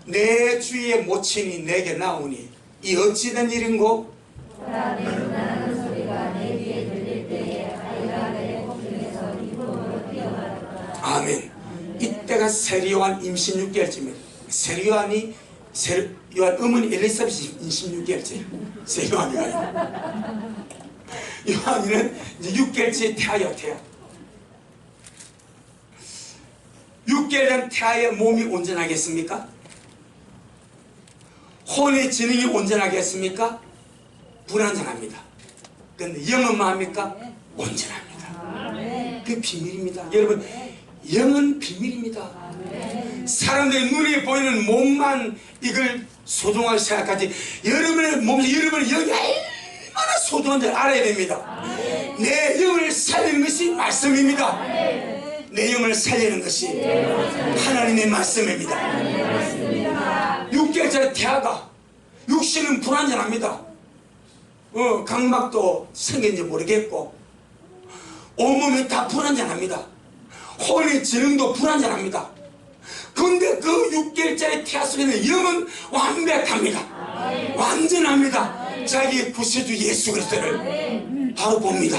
내 주의 모친이 내게 나오니 이 어찌된 일인고? 아멘. 이때가 세례요한 임신 6개월째입니다. 세례요한 어머니 엘리사벳이 임신 6개월째예요. 세례요한이 아니에요. 요한이는 이제 6개월째 태아예요. 6개월 된 태아의 몸이 온전하겠습니까? 혼의 지능이 온전하겠습니까? 불완전합니다. 그런데 영은 뭐합니까? 온전합니다. 그 비밀입니다. 여러분 영은 비밀입니다. 사람들의 눈에 보이는 몸만 이걸 소중하게 생각하지 여러분의 몸, 여러분의 영이 얼마나 소중한지 알아야 됩니다. 내 영을 살리는 것이 말씀입니다. 내 영을 살리는 것이 하나님의 말씀입니다. 6개월짜리 태아가 육신은 불완전합니다. 각막도 생긴지 모르겠고 온몸이 다 불완전합니다. 혼의 지능도 불완전합니다. 그런데 그 6개월짜리 태아 속에는 영은 완벽합니다. 완전합니다. 자기의 구세주 예수 그리스도를 바로 봅니다.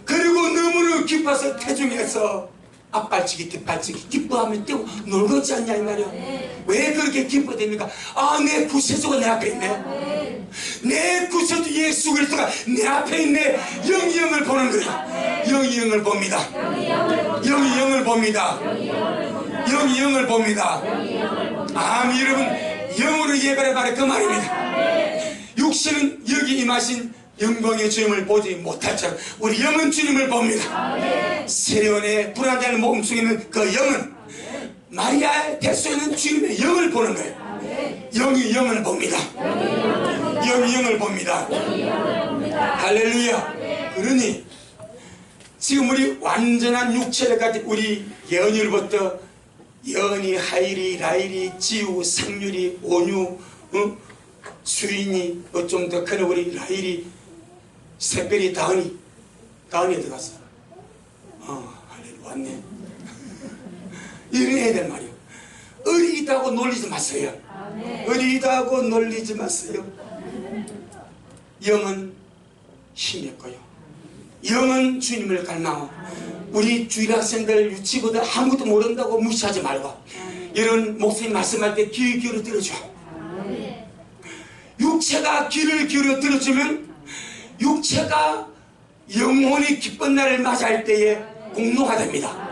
그리고 너무나 기뻐서 태중에서 앞발치기 뒷발치기 기뻐하면 뛰고 놀겠지 않냐 이 말이야. 왜 그렇게 기뻐됩니까? 내 구세주가 내 앞에 있네. 내 구세주 예수 그리스도가 내 앞에 있네. 영이 영을 보는 거야. 영이 영을 봅니다. 영이 영을 봅니다. 영이 영을 봅니다. 아멘. 여러분 영으로 예배를 말해 그 말입니다. 육신은 여기 임하신 영광의 주님을 보지 못할 줄 우리 영은 주님을 봅니다. 세례원의 불안한 몸 속에 있는 그 영은 마리아의 뱃속에 있는 주님의 영을 보는 거예요. 영이 영을 봅니다. 영이 영을 봅니다. 할렐루야. 그러니 지금 우리 완전한 육체를 가진 우리 예언일부터 예언이, 하일이, 라일이, 지우, 상률이, 온유, 수인이, 좀 더 큰 우리 라일이, 새별이, 다은이 어디 갔어? 할렐루야, 왔네. 이런 애들 말이요. 어리다고 놀리지 마세요. 어리다고 놀리지 마세요. 영은 힘있고요, 영은 주님을 갈망하고, 우리 주일 학생들 유치부들 아무것도 모른다고 무시하지 말고, 이런 목사님 말씀할 때 귀 기울여 들어줘. 육체가 귀를 기울여 들어주면 육체가 영혼이 기쁜 날을 맞이할 때에 공로가 됩니다.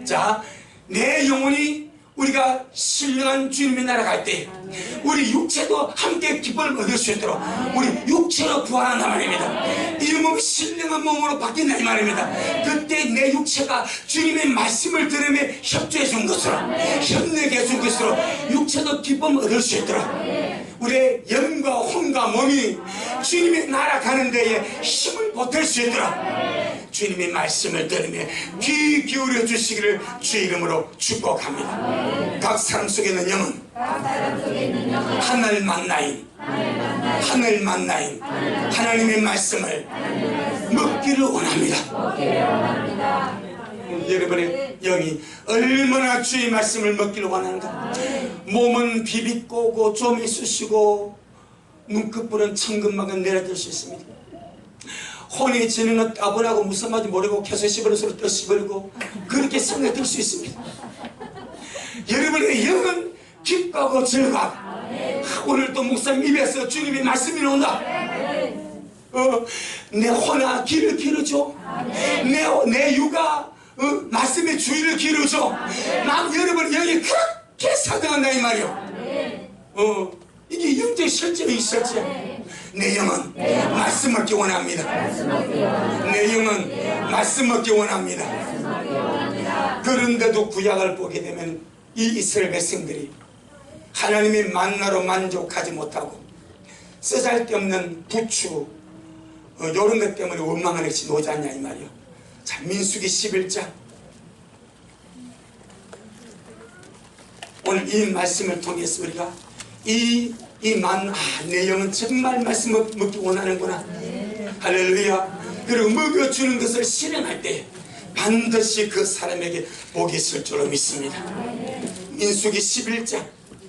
자, 내 영혼이 우리가 신령한 주님의 나라 갈 때 우리 육체도 함께 기쁨을 얻을 수 있도록 우리 육체로 부활한다 말입니다. 이 몸이 신령한 몸으로 바뀐다 이 말입니다. 그때 내 육체가 주님의 말씀을 들으며 협조해 준 것으로, 협력해 준 것으로 육체도 기쁨을 얻을 수 있도록 우리의 영과 혼과 몸이 주님의 나라 가는 데에 힘을 보탤 수 있도록 주님의 말씀을 들으며 귀 기울여 주시기를 주 이름으로 축복합니다. 각 사람 속에 있는 영은 하늘 만나인 하나님의 말씀을 먹기를 원합니다. 여러분의 영이 얼마나 주의 말씀을 먹기를 원하는가. 몸은 비비꼬고 좀 있으시고 눈꺼풀은 천근만근 내려들 수 있습니다. 혼이 지는 건 따분하고 무슨 말인지 모르고 계속 씹어서 또 씹어버리고 그렇게 생각이 들 수 있습니다. 여러분의 영은 기뻐하고 즐거워. 오늘 또 목사님 입에서 주님의 말씀이 나온다. 내 혼아 귀를 기울여줘. 내 육아 말씀의 주의를 기울여줘. 막 여러분 영이 그렇게 사랑한다 이 말이요. 이게 영적 실제로 실제. 내 영은 말씀 먹기 원합니다. 내 영은 말씀 먹기 원합니다. 그런데도 구약을 보게 되면 이 이스라엘 백성들이 하나님의 만나로 만족하지 못하고 쓰잘데없는 부추 이런 것 때문에 원망하는 것이 오지 않냐 이 말이요. 자, 민수기 11장 오늘 이 말씀을 통해서 우리가 내 영은 정말 말씀 먹기 원하는구나. 할렐루야. 그리고 먹여주는 것을 실행할 때 반드시 그 사람에게 복이 있을 줄로 믿습니다. 민수기 11장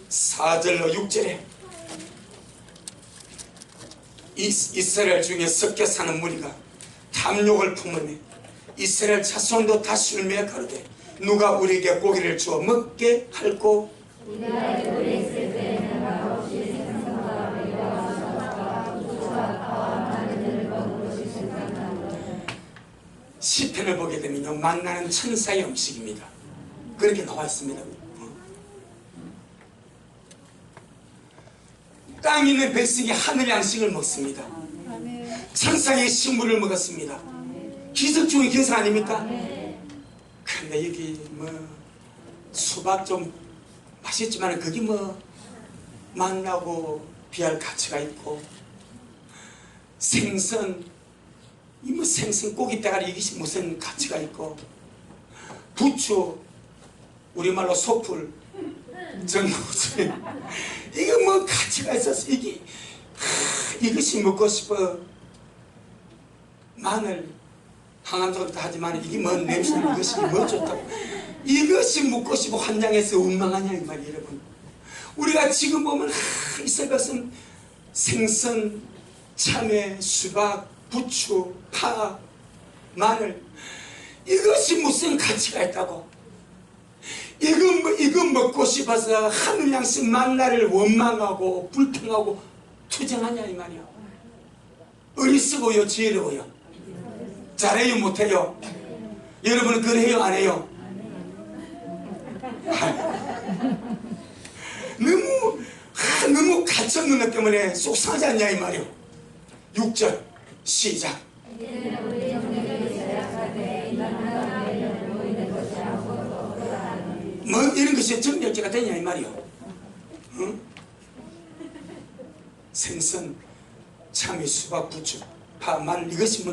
4절로 6절에 이스라엘 중에 섞여 사는 무리가 탐욕을 품으며 이스라엘 자손도 다시 울며 가로되 누가 우리에게 고기를 주어 먹게 할꼬. 시편을 보게 되면요, 만나는 천사의 음식입니다. 그렇게 나와 있습니다. 땅에 있는 백성이 하늘 양식을 먹습니다. 천사의 식물을 먹었습니다. 기적 중의 기적 아닙니까? 근데 여기 수박 좀 맛있지만 그게 만나고 비할 가치가 있고 생선 생선 고기 대가리 이것이 무슨 가치가 있고 부추 우리말로 소풀 정무지 이거 가치가 있어서 이것이 먹고 싶어. 마늘 항암적으로 하지만 이게 냄새는 이것이 좋다고 이것이 먹고 싶어 환장해서 원망하냐 이 말이에요. 여러분 우리가 지금 보면 이스라엘 백성 생선 참외 수박 부추 파 마늘 이것이 무슨 가치가 있다고 이거 먹고 싶어서 하늘 양식 만나를 원망하고 불평하고 투정하냐 이 말이야. 어리석어요 지혜로워요? 잘해요 못해요? 여러분은 그래요 안 해요? 너무 갇혔는 것 때문에 속상하지 않냐 이 말이요. 6절 시작. 이런 것이 정력제가 되냐 이 말이요. 응? 생선 참외 수박 부추 파 마늘 이것이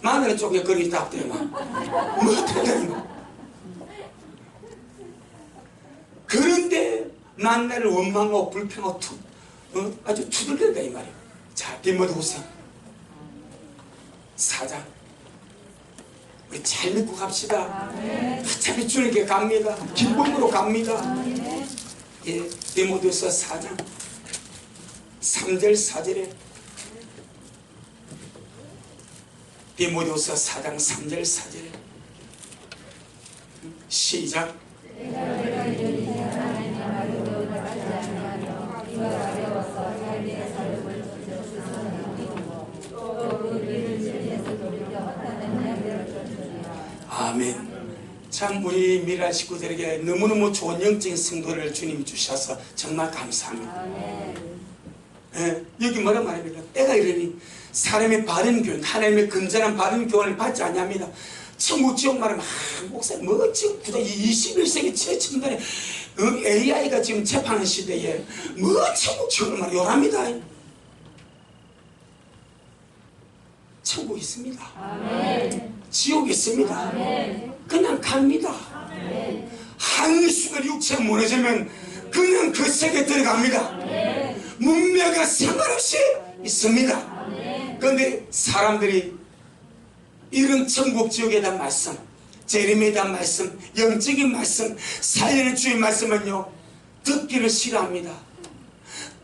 마늘 쪽에 거리 다 돼만 어떡해. 그런데 만나를 원망하고 불평하고 아주 투덜댄다 이 말이에요. 자, 디모데후서 4장 우리 잘 믿고 갑시다. 어차피 주님께 갑니다. 기쁨으로 갑니다. 예, 디모데후서 4장 3절 4절에 디모데후서 4장 3절 4절에 시작. 아멘. 참 우리 미라 식구들에게 너무너무 좋은 영적인 성도를 주님 주셔서 정말 감사합니다. 예, 여기 뭐라 말합니까? 때가 이르니 사람의 바른 교훈, 하나님의 건전한 바른 교훈을 받지 아니합니다. 천국 지옥 말하면 목사님 뭐 지금 21세기 최첨단에 AI가 지금 재판하는 시대에 뭐 천국 지옥을 말해 요랍니다. 천국 있습니다. 아멘. 지옥 있습니다. 아멘. 그냥 갑니다. 아멘. 한순간 육체가 무너지면 그냥 그 세계에 들어갑니다. 아멘. 문명과 상관없이 있습니다. 그런데 사람들이 이런 천국 지옥에 대한 말씀, 재림에 대한 말씀, 영적인 말씀, 살리는 주의 말씀은요 듣기를 싫어합니다.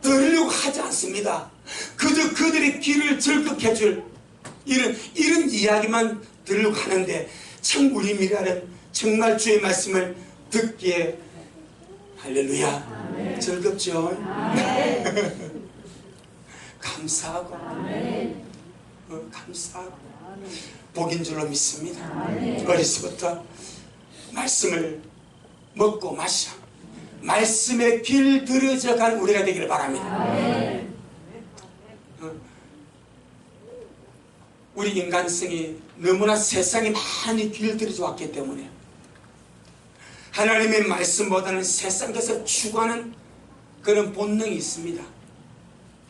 들으려고 하지 않습니다. 그저 그들의 귀를 즐겁게 해줄 이런 이야기만 들으려고 하는데 참 우리 미라는 정말 주의 말씀을 듣기에 할렐루야 아멘. 즐겁죠? 아멘. 감사하고 아멘. 감사하고 아멘. 복인 줄로 믿습니다. 아멘. 어리서부터 말씀을 먹고 마셔 말씀의 길 들어져 간 우리가 되기를 바랍니다. 아멘. 우리 인간성이 너무나 세상에 많이 길들여져 왔기 때문에 하나님의 말씀보다는 세상에서 추구하는 그런 본능이 있습니다.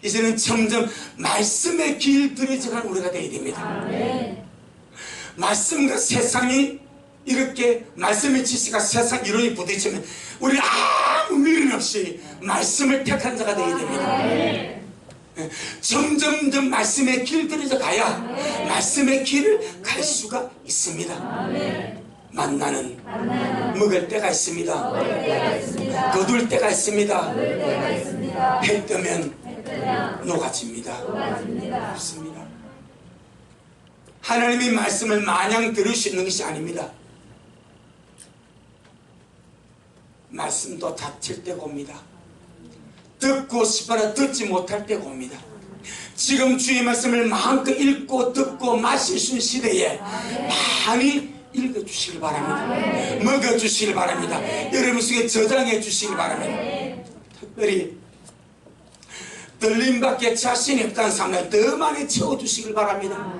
이제는 점점 말씀의 길들여져 간 우리가 되어야 됩니다. 아멘. 말씀과 세상이 이렇게 말씀의 지식과 세상 이론이 부딪히면 우리 아무 미련 없이 말씀을 택한 자가 되어야 됩니다. 아멘. 점점점 말씀의 길 들여져 가야 아멘. 말씀의 길을 갈 수가 있습니다. 아멘. 만나는 먹을 때가 있습니다. 거둘 때가 있습니다. 해 뜨면 녹아집니다. 없습니다. 하나님의 말씀을 마냥 들을 수 있는 것이 아닙니다. 말씀도 다칠 때가 옵니다. 듣고 싶어라 듣지 못할 때가 옵니다. 지금 주의 말씀을 마음껏 읽고 듣고 마실 수 있는 시대에 많이 읽어주시길 바랍니다. 먹어주시길 바랍니다. 여러분 속에 저장해 주시길 바랍니다. 특별히 들림밖에 자신이 없다는 사람을 더 많이 채워주시길 바랍니다.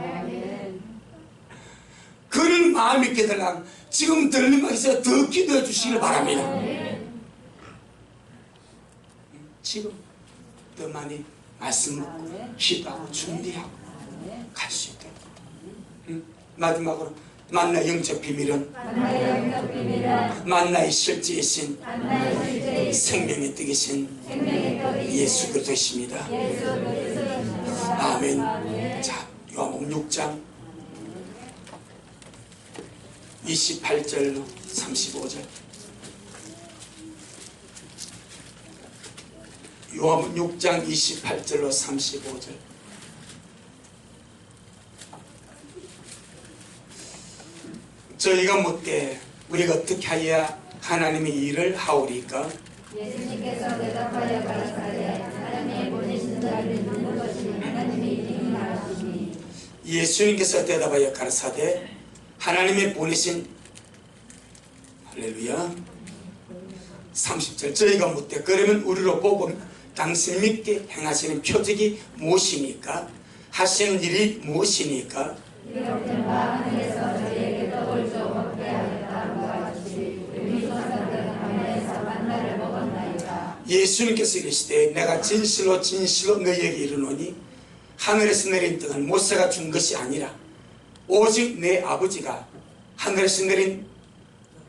그런 마음이 있게 되려면 지금 들림밖에 있어서 더 기도해 주시길 바랍니다. 지금 더 많이 말씀 먹고 기도하고 준비하고 갈 수 있도록. 마지막으로 만나의 영적 비밀은 만나의 실제이신 생명의 떡이신 예수 그리스도이십니다. 아멘. 자, 요한복음 6장 28절로 35절. 요한복음 6장 28절로 35절. 저희가 묻되 우리가 어떻게 하여야 하나님의 일을 하오리까? 예수님께서 대답하여 가라사대 하나님의 보내신 자를 믿는 것이 하나님의 일이니 하시니. 예수님께서 대답하여 가라사대 하나님의 보내신 할렐루야 30절 저희가 묻되 그러면 우리로 보고 당신 믿게 행하시는 표적이 무엇이니까? 하시는 일이 무엇이니까? 이렇게 하늘에서 저희에게 떡을 줘 먹게 하겠다는 것 같이 우리 조상들은 하늘에서 만나를 먹었나이다. 예수님께서 이르시되 내가 진실로 진실로 너희에게 이르노니 하늘에서 내린 떡은 모세가 준 것이 아니라 오직 내 아버지가 하늘에서 내린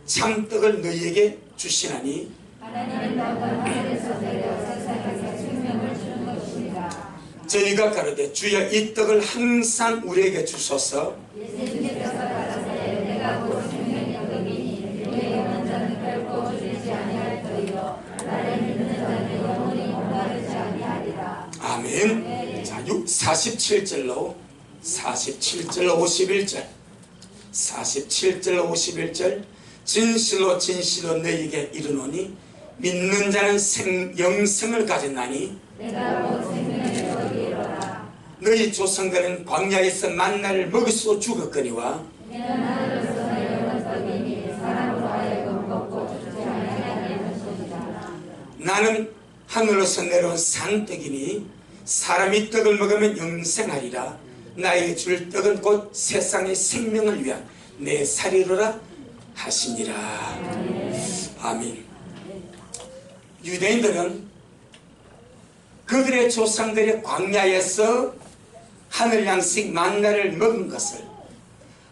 참떡을 너희에게 주시나니 하나님의 떡은 하늘에서 내려 세상에게 생명을 주는 것입니다. 저희가 가로되 주여 이 떡을 항상 우리에게 주소서. 예수님께서 가라사대 내가 곧 생명의 떡이니 내게 오는 자는 결코 줄이지 아니할 터이요 나를 47절로 51절 47절 51절 진실로 진실로 너희에게 이르노니 믿는 자는 영생을 가졌나니 내가 곧 생명의 떡이 이로라. 너희 조상들은 광야에서 만나를 먹을수록 죽었거니와 이는 하늘에서 내려온 떡이니 사람으로 하여금 먹고 죽지 아니하게 하는 것이다. 나는 하늘에서 내려온 산떡이니 사람이 떡을 먹으면 영생하리라. 나에게 줄 떡은 곧 세상의 생명을 위한 내 살이로라 하시니라. 아멘. 유대인들은 그들의 조상들의 광야에서 하늘 양식 만나를 먹은 것을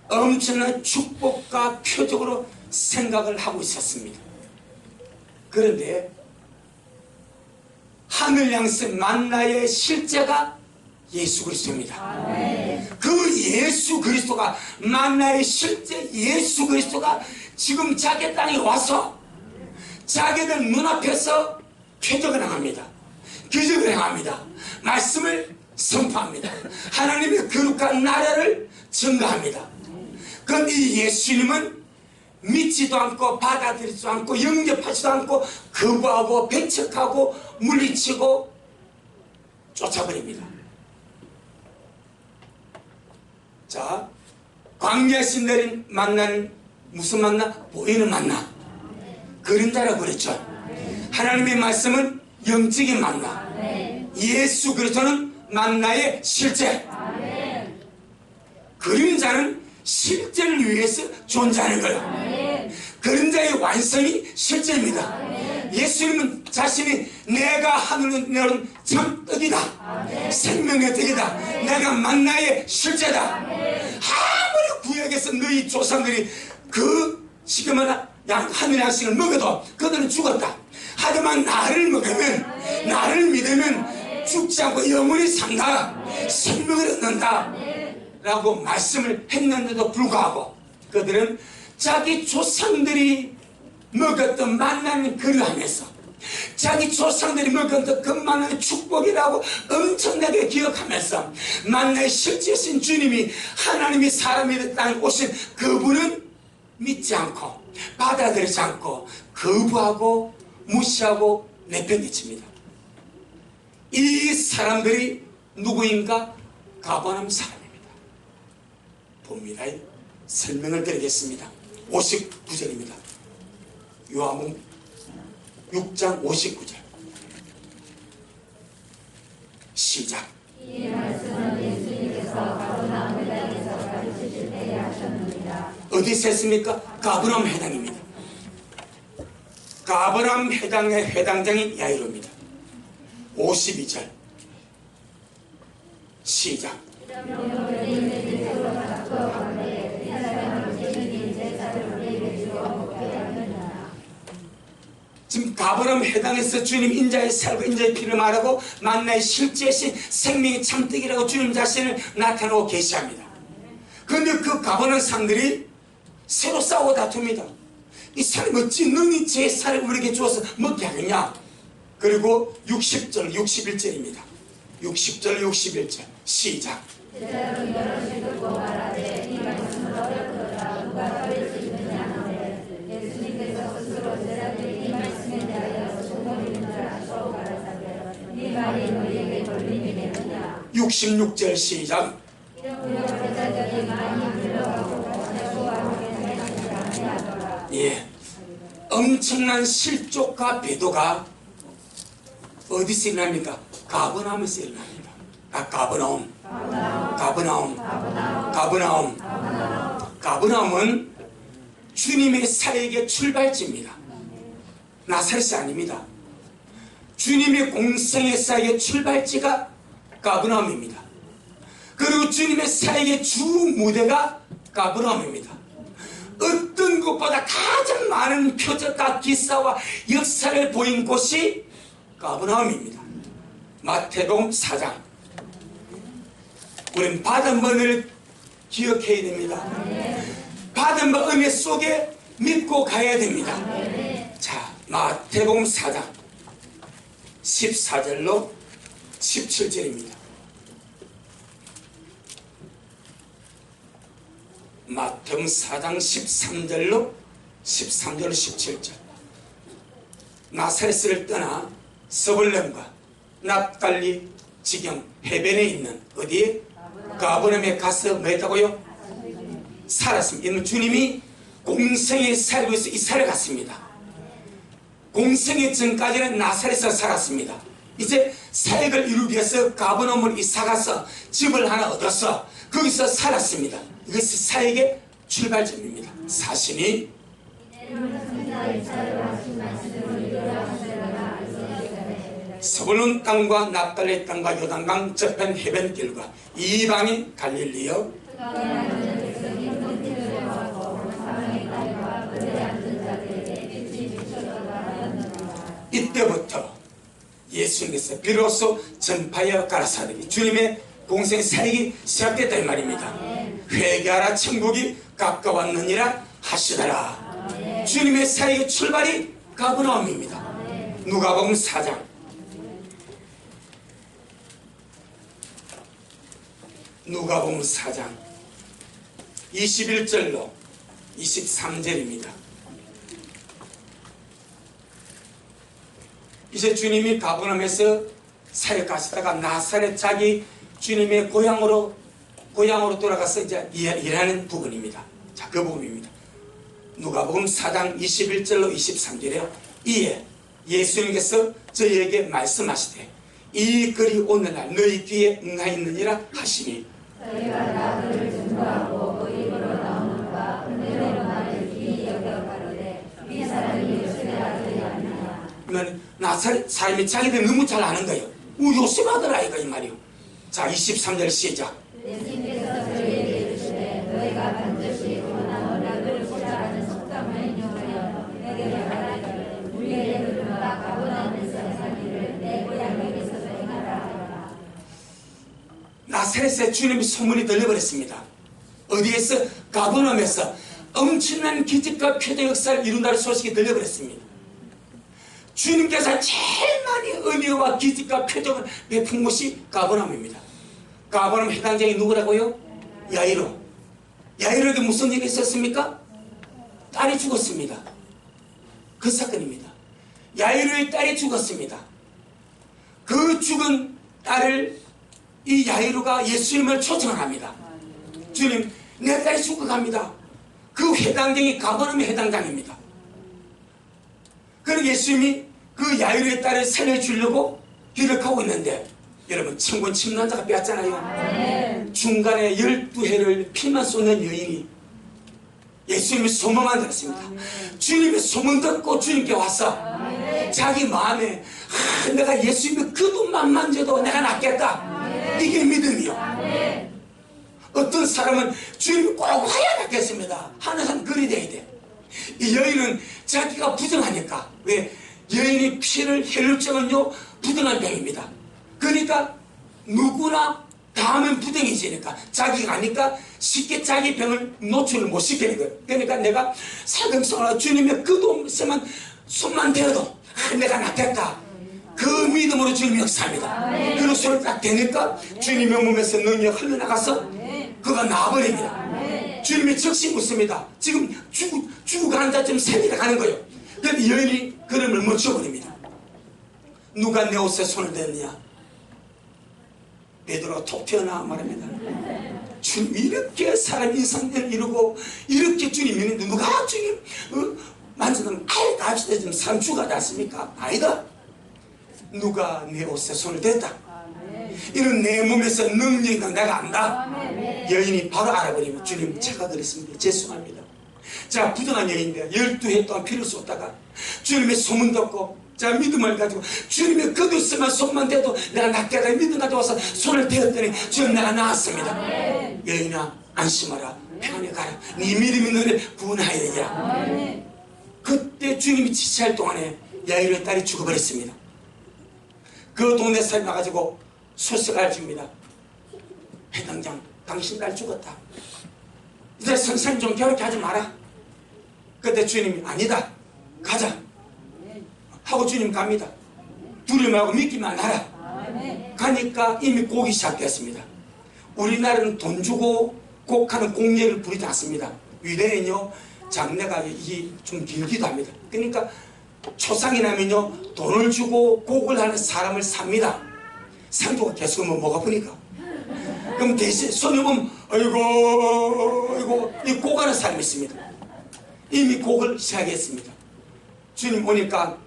엄청난 축복과 표적으로 생각을 하고 있었습니다. 그런데 하늘 양식 만나의 실제가 예수 그리스도입니다. 그 예수 그리스도가 만나의 실제 예수 그리스도가 지금 자기 땅에 와서 자기들 눈앞에서 표적을 행합니다. 기적을 행합니다. 말씀을 선포합니다. 하나님의 거룩한 나라를 증거합니다. 그런데 이 예수님은 믿지도 않고 받아들이지도 않고 영접하지도 않고 거부하고 배척하고 물리치고 쫓아버립니다. 자, 광야 신들이 만나는 무슨 만나? 보이는 만나, 그림자라고 그랬죠. 하나님의 말씀은 영적인 만나, 예수 그리스도는 만나의 실제, 그림자는 실제를 위해서 존재하는 거예요. 그림자의 완성이 실제입니다. 예수님은 자신이 내가 하늘에 내려온 참떡이다, 생명의 떡이다, 내가 만나의 실제다. 아무리 구약에서 너희 조상들이 그 지금은 하늘 양식을 먹어도 그들은 죽었다. 하지만 나를 먹으면, 나를 믿으면 죽지 않고 영원히 산다, 생명을 얻는다 라고 말씀을 했는데도 불구하고 그들은 자기 조상들이 먹었던 만나는 그리하면서 자기 조상들이 먹었던 그 만나는 축복이라고 엄청나게 기억하면서 만나의 실제신 주님이 하나님이 사람이 땅에 오신 그분은 믿지 않고 받아들이지 않고 거부하고 무시하고 내팽개칩니다. 이 사람들이 누구인가? 가버나움 사람입니다. 봅니다. 설명을 드리겠습니다. 59절입니다. 요한복음 6장 59절 시작. 이 말씀은 예수님께서 가버나움 회당에서 가르치실 때에 하셨느니라. 어디서 했습니까? 가버나움 회당입니다. 가버나움 회당의 회당장인 야이로입니다. 52절 시작. 지금 가버나움 회당에서 주님 인자의 살고 인자의 피를 말하고 만나의 실제신 생명의 참떡이라고 주님 자신을 나타내고 계시합니다. 그런데 그 가버나움 사람들이 서로 싸우고 다툽니다. 이 사람이 어찌 능히 제 살을 우리에게 주어서 먹게 하느냐. 그리고 60절 61절입니다 60절 61절 시작. 제자들은 여럿이 듣고 말하되 이 말씀은 어렵도다 누가 들을 수 있느냐 하는데 예수님께서 스스로 제자들이 이 말씀에 대하여 소문이 있는 줄 아시고 가라사대 이 말이 너희에게 걸림이 되느냐. 66절 시작. 우리 제자들이 많이 불러가고 여호와께 행하지 아니하더라. 예, 엄청난 실족과 배도가 어디서 일어납니까? 가버나움에서 일어납니다. 가버나움은 주님의 사역의 출발지입니다. 나사렛이 아닙니다. 주님의 공생의 사역의 출발지가 가버나움입니다. 그리고 주님의 사역의 주 무대가 가버나움입니다. 어떤 것보다 가장 많은 표적과 기사와 역사를 보인 곳이 가버나움입니다. 마태복음 4장. 우리는 받은 번을 기억해야 됩니다. 받은 번 은혜 속에 믿고 가야 됩니다. 자, 마태복음 4장 14절로 17절입니다. 마태복음 4장 13절로 17절. 나사렛을 떠나 서불렘과 납달리 지경 해변에 있는 어디에? 가버나움에 가서 뭐 했다고요? 살았습니다. 이는 주님이 공생에 살고 있어 이스라엘 갔습니다. 공생의 전까지는 나사렛에서 살았습니다. 이제 사역을 이루기 위해서 가버나움을 이사가서 집을 하나 얻어서 거기서 살았습니다. 이것이 사역의 출발점입니다. 사신이 서불론 땅과 납달리 땅과 요단강 저편 해변길과 이방인 갈릴리요 이때부터 예수님께서 비로소 전파하여 가라사대 주님의 공생 사역이 시작됐다 이 말입니다. 회개하라 천국이 가까웠느니라 하시더라. 주님의 사역의 출발이 가버나움입니다. 누가복음 4장 누가복음 4장 21절로 23절입니다. 이제 주님이 가버나움에서 사역하시다가 나사렛 자기 주님의 고향으로 돌아가서 이제 일하는 부분입니다. 자, 그 부분입니다. 누가복음 4장 21절로 23절에 이에 예수님께서 저희에게 말씀하시되 이 글이 오늘날 너희 귀에 응하 있느니라 하시니 저희가 나그를 증거하고 그 입으로 나오는 바 은혜로 나를 귀히 여겨 가로되 이 사람이 요셉의 아들이 아니냐. 나사렛 사람이 자기들 너무 잘 아는 거예요. 요셉 아들 아이가 이 말이요. 자, 23절 시작. 예수님께서 저희에게 이르시되 너희가 반드시 원하는 나그를 보자라는 속담을 인용하여 내게 말하기를 우리의 그들과 가버나움에서 행한 일을 내 고향 여기서도 행하라 하더라. 나사렛에 주님이 소문이 들려버렸습니다. 어디에서? 가버나움에서 엄청난 기적과 표적 역사를 이룬다는 소식이 들려버렸습니다. 주님께서 제일 많이 은혜와 기적과 표적을 베푼 곳이 가버나움입니다. 가버나움 해당장이 누구라고요? 야이로. 야이로에게 무슨 일이 있었습니까? 딸이 죽었습니다. 그 사건입니다. 야이로의 딸이 죽었습니다. 그 죽은 딸을 이 야이로가 예수님을 초청을 합니다. 주님, 내 딸이 죽어갑니다. 그 해당장이 가버나움의 해당장입니다. 그리고 예수님이 그 야이로의 딸을 살려주려고 기록하고 있는데 여러분 천군 침난자가 빼앗잖아요. 중간에 12해를 피만 쏟는 여인이 예수님의 소문만 들었습니다. 주님의 소문 듣고 주님께 와서 자기 마음에 내가 예수님의 그 눈만 만져도 내가 낫겠다. 이게 믿음이요. 어떤 사람은 주님이 꼭 와야 낫겠습니다 하는 사람 그리 돼야 돼. 이 여인은 자기가 부정하니까 왜? 여인이 피를 혈류증은요 부정한 병입니다. 그러니까 누구나 다음은 부정해지니까 자기가 아니까 쉽게 자기 병을 노출을 못 시키는 거예요. 그러니까 내가 살금살금 주님의 그 손만 대어도 내가 낫겠다. 그 믿음으로 주님이 역사합니다. 그 손을 딱 대니까 주님의 몸에서 능력 흘러나가서 그가 나아버립니다. 주님이 즉시 묻습니다. 지금 죽어가는 자처럼 살리러 가는 거예요. 그런데 여인이 걸음을 멈춰버립니다. 누가 내 옷에 손을 댔느냐? 베드로가 톡 튀어나와 말합니다. 주님 이렇게 사람 인상을 이루고 이렇게 주님 믿는데 누가 주님 만져도 아예 갑시다 지금 사람 죽어가지 않습니까? 아니다. 누가 내 옷에 손을 댔다. 이런 내 몸에서 능력이 내가 안다. 여인이 바로 알아버리면 주님 제가 그랬습니다. 죄송합니다. 자, 부정한 여인인데 12해 동안 피를 쏟다가 주님의 소문 듣고 자 믿음을 가지고 주님의 겉웃음만 손만 대도 내가 낫겠다 믿음 가지고 와서 손을 대었더니 주님 내가 나았습니다. 여인아 안심하라 평안히 가라 네 믿음이 너를 구원하여 되리라. 그때 주님이 지체할 동안에 야이로의 딸이 죽어버렸습니다. 그 동네 사람이 나가지고 소식을 알려줍니다. 회당장 당신 딸 죽었다. 이제 선생님 좀 괴롭게 하지 마라. 그때 주님이 아니다 가자 하고 주님 갑니다. 두려움하고 믿기만 하라. 가니까 이미 고기 시작됐습니다. 우리나라는 돈 주고 곡하는 공예를 부리지 않습니다. 위대는요 장례가 이게 좀 길기도 합니다. 그러니까 초상이 나면요 돈을 주고 곡을 하는 사람을 삽니다. 상조가 계속 하면 뭐가 보니까 그럼 대신 손님은 아이고 이 곡하는 사람이 있습니다. 이미 곡을 시작했습니다. 주님 오니까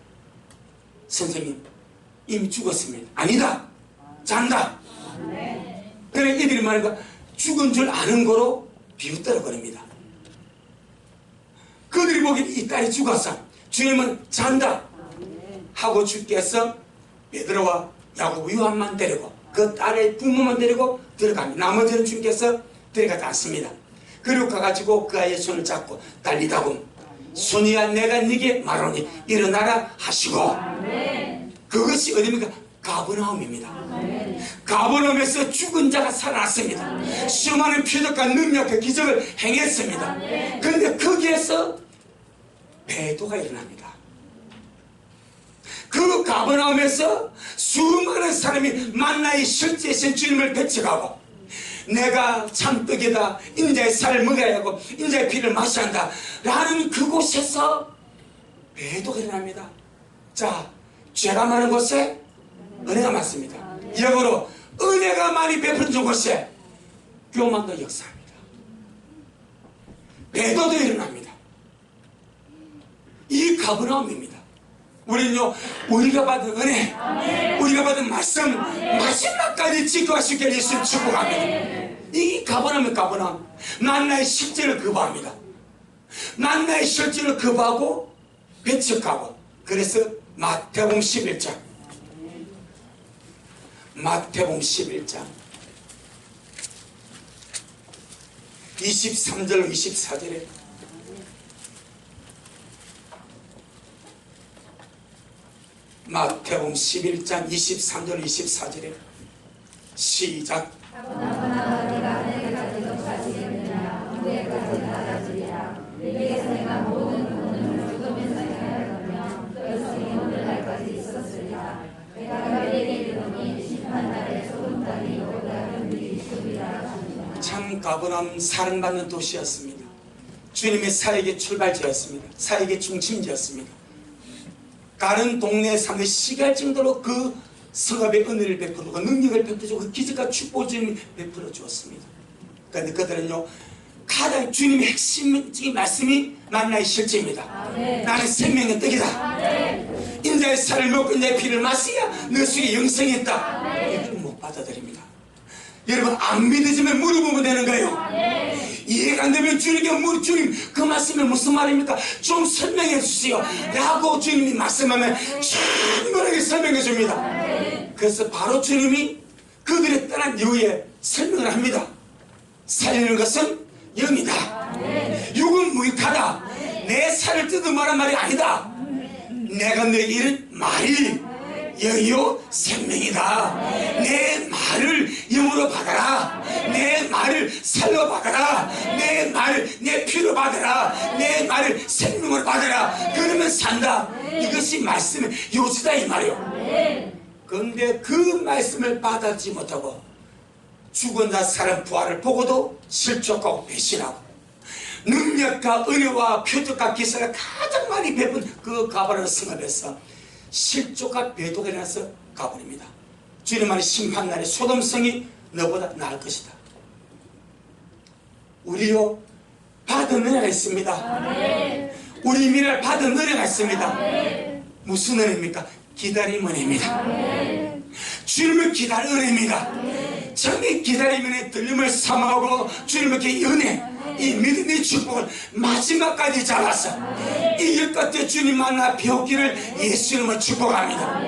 선생님 이미 죽었습니다. 아니다 잔다. 그래 이들이 말하니까 죽은 줄 아는 거로 비웃더라거립니다. 그들이 보기엔 이 딸이 죽었어. 주님은 잔다 하고 주께서 베드로와 야고보 요한만 데리고 그 딸의 부모만 데리고 들어갑니다. 나머지는 주님께서 들어가지 않습니다. 그리고 가가지고 그 아이의 손을 잡고 달리다고 손이야 내가 네게 말하니 일어나라 하시고 그것이 어디입니까? 가버나움입니다. 가버나움에서 죽은 자가 살아났습니다. 수많은 표적과 능력과 기적을 행했습니다. 그런데 거기에서 배도가 일어납니다. 그 가버나움에서 수많은 사람이 만나의 실제신 주님을 배척하고 내가 참떡이다 인자의 살을 먹어야 하고 인자의 피를 마셔야 한다 라는 그곳에서 배도가 일어납니다. 자, 죄가 많은 곳에 은혜가 많습니다. 역으로 은혜가 많이 베풀어진 곳에 교만도 역사합니다. 배도도 일어납니다. 이 가버나움입니다. 우리는요 우리가 받은 은혜 우리가 받은 말씀 마지막까지 지켜가시길 예수님 축복합니다. 이 가버나움은 가버나움. 만나의 실제를 거부합니다. 만나의 실제를 거부하고 배척하고 그래서 마태복음 11장 23절 24절에 마태복음 11장 23절 24절에 시작. 참 가버나움 사랑받는 도시였습니다. 주님의 사역의 출발지였습니다. 사역의 중심지였습니다. 다른 동네에 사는 시갈 정도로 그 성읍의 은혜를 베풀고 능력을 베풀어주고 그 기적과 축복을 주님이 베풀어 주었습니다. 그런데 그들은요 가장 주님의 핵심적인 말씀이 만나의 실제입니다. 나는 생명의 떡이다. 인자의 살을 먹고 인자의 피를 마셔야 너 속에 영생이 있다. 이걸 못 받아들입니다. 여러분 안 믿어지면 물어보면 되는 거예요. 이해가 안 되면 주님께 주님 그 말씀이 무슨 말입니까? 좀 설명해 주시오 라고 주님이 말씀하면 충분하게 설명해 줍니다. 그래서 바로 주님이 그들의 떠난 이후에 설명을 합니다. 살리는 것은 영이다. 육은 무익하다. 내 살을 뜯은 말한 말이 아니다. 내가 너에게 이른 말이 영이요 생명이다. 내 말을 영으로 받아라. 내 말을 살로 받아라. 내 말을 내 피로 받아라. 내 말을 생명으로 받아라. 그러면 산다. 이것이 말씀의 요지다 이 말이요. 그런데 그 말씀을 받아들이지 못하고 죽은 자 사람 부활을 보고도 실족하고 배신하고 능력과 은혜와 표적과 기사를 가장 많이 베푼 그 가버나움 성읍에서 실족과 배도가 일어나서 가버립니다. 주님만의 심판날에 소돔성이 너보다 나을 것이다. 우리요 받은 은혜가 있습니다. 우리 미래를 받은 은혜가 있습니다. 무슨 은혜입니까? 기다림 은혜입니다. 주님을 기다리는 은혜입니다. 정말 기다리면 들림을 삼하고 주님께 은혜 이 믿음의 축복을 마지막까지 잡아서 이길 것에 주님 만나 배우기를 예수 이름으로 축복합니다.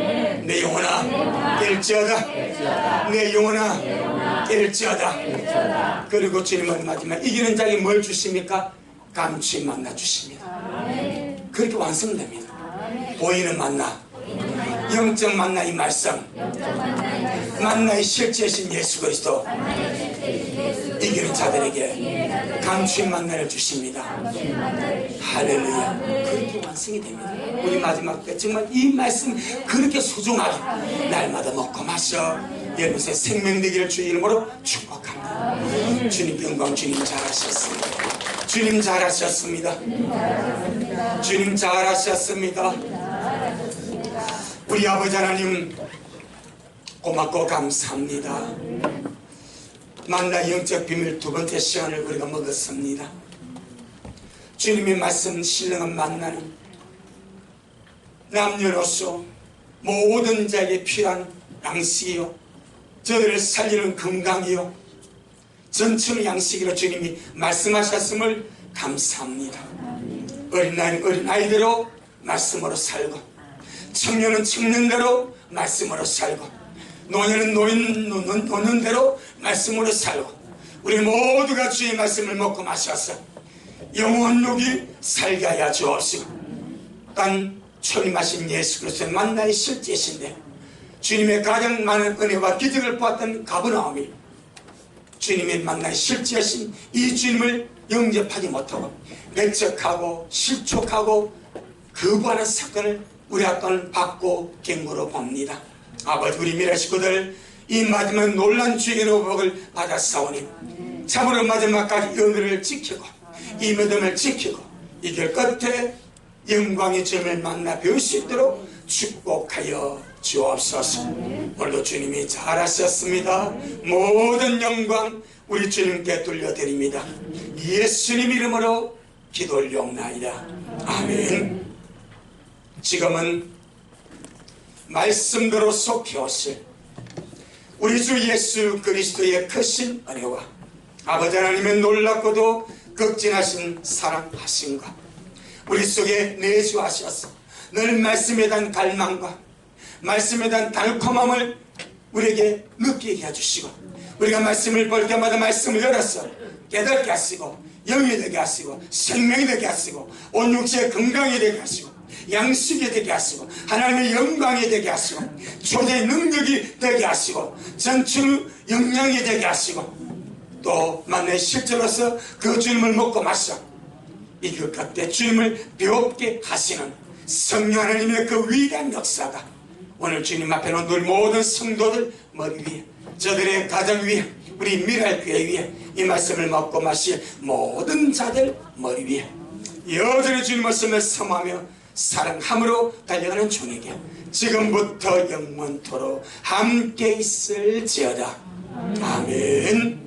내 영혼아 깰지어다. 내 영혼아 깰지어다. 그리고 주님은 마지막 이기는 자에게 뭘 주십니까? 감추인 만나 주십니다. 그렇게 완성됩니다. 보이는 만나 영적 만나 이 말씀 만나의 실제이신 예수 그리스도 이기는 자들에게 감추인 만나를 주십니다. 할렐루야. 그렇게 완성이 됩니다. 우리 마지막 때 정말 이 말씀 그렇게 소중하게 날마다 먹고 마셔 연세 생명 되기를 주 이름으로 축복합니다. 주님 영광. 주님 잘하셨습니다. 주님 잘하셨습니다. 주님 잘하셨습니다. 우리 아버지 하나님 고맙고 감사합니다. 만나 영적 비밀 두 번째 시간을 우리가 먹었습니다. 주님의 말씀 신령한 만나는 남녀노소 모든 자에게 필요한 양식이요, 저들을 살리는 건강이요, 전천의 양식이로 주님이 말씀하셨음을 감사합니다. 어린아이는 어린아이대로 말씀으로 살고, 청년은 청년대로 말씀으로 살고, 노년은 노년대로 말씀으로 살고, 우리 모두가 주의 말씀을 먹고 마셔서 영원육이 살게 하여 주옵시고, 단 초림하신 예수 그리스도의 만나의 실제이신데 주님의 가장 많은 은혜와 기적을 보았던 가버나움이 주님의 만나의 실제이신 이 주님을 영접하지 못하고 배척하고 실족하고 거부하는 사건을 우리 학교는 받고 경고로 봅니다. 아버지, 우리 미래 식구들 이 마지막 놀란 주의 노복을 받았사오니 참으로 마지막까지 은혜를 지키고 이 믿음을 지키고 이 길 끝에 영광의 주님을 만나 배울 수 있도록 축복하여 주옵소서. 오늘도 주님이 잘하셨습니다. 모든 영광 우리 주님께 돌려드립니다. 예수님 이름으로 기도 올려옵나이다. 아멘. 지금은 말씀대로 속해 오실 우리 주 예수 그리스도의 크신 은혜와 아버지 하나님의 놀랍고도 극진하신 사랑하심과 우리 속에 내주하셔서 늘 말씀에 대한 갈망과 말씀에 대한 달콤함을 우리에게 느끼게 해주시고, 우리가 말씀을 볼 때마다 말씀을 열어서 깨닫게 하시고 영이 되게 하시고 생명이 되게 하시고 온 육체의 건강이 되게 하시고 양식이 되게 하시고 하나님의 영광이 되게 하시고 초대의 능력이 되게 하시고 전충 영양이 되게 하시고 또 만나의 실제로서 그 주님을 먹고 마셔 이것 같아 주님을 배웁게 하시는 성령 하나님의 그 위대한 역사가 오늘 주님 앞에 놓은 우리 모든 성도들 머리 위에, 저들의 가정 위에, 우리 미랄 교회 위에 이 말씀을 먹고 마실 모든 자들 머리 위에 여전히 주님 말씀을 섬하며 사랑함으로 달려가는 종에게 지금부터 영원토록 함께 있을지어다. 아멘.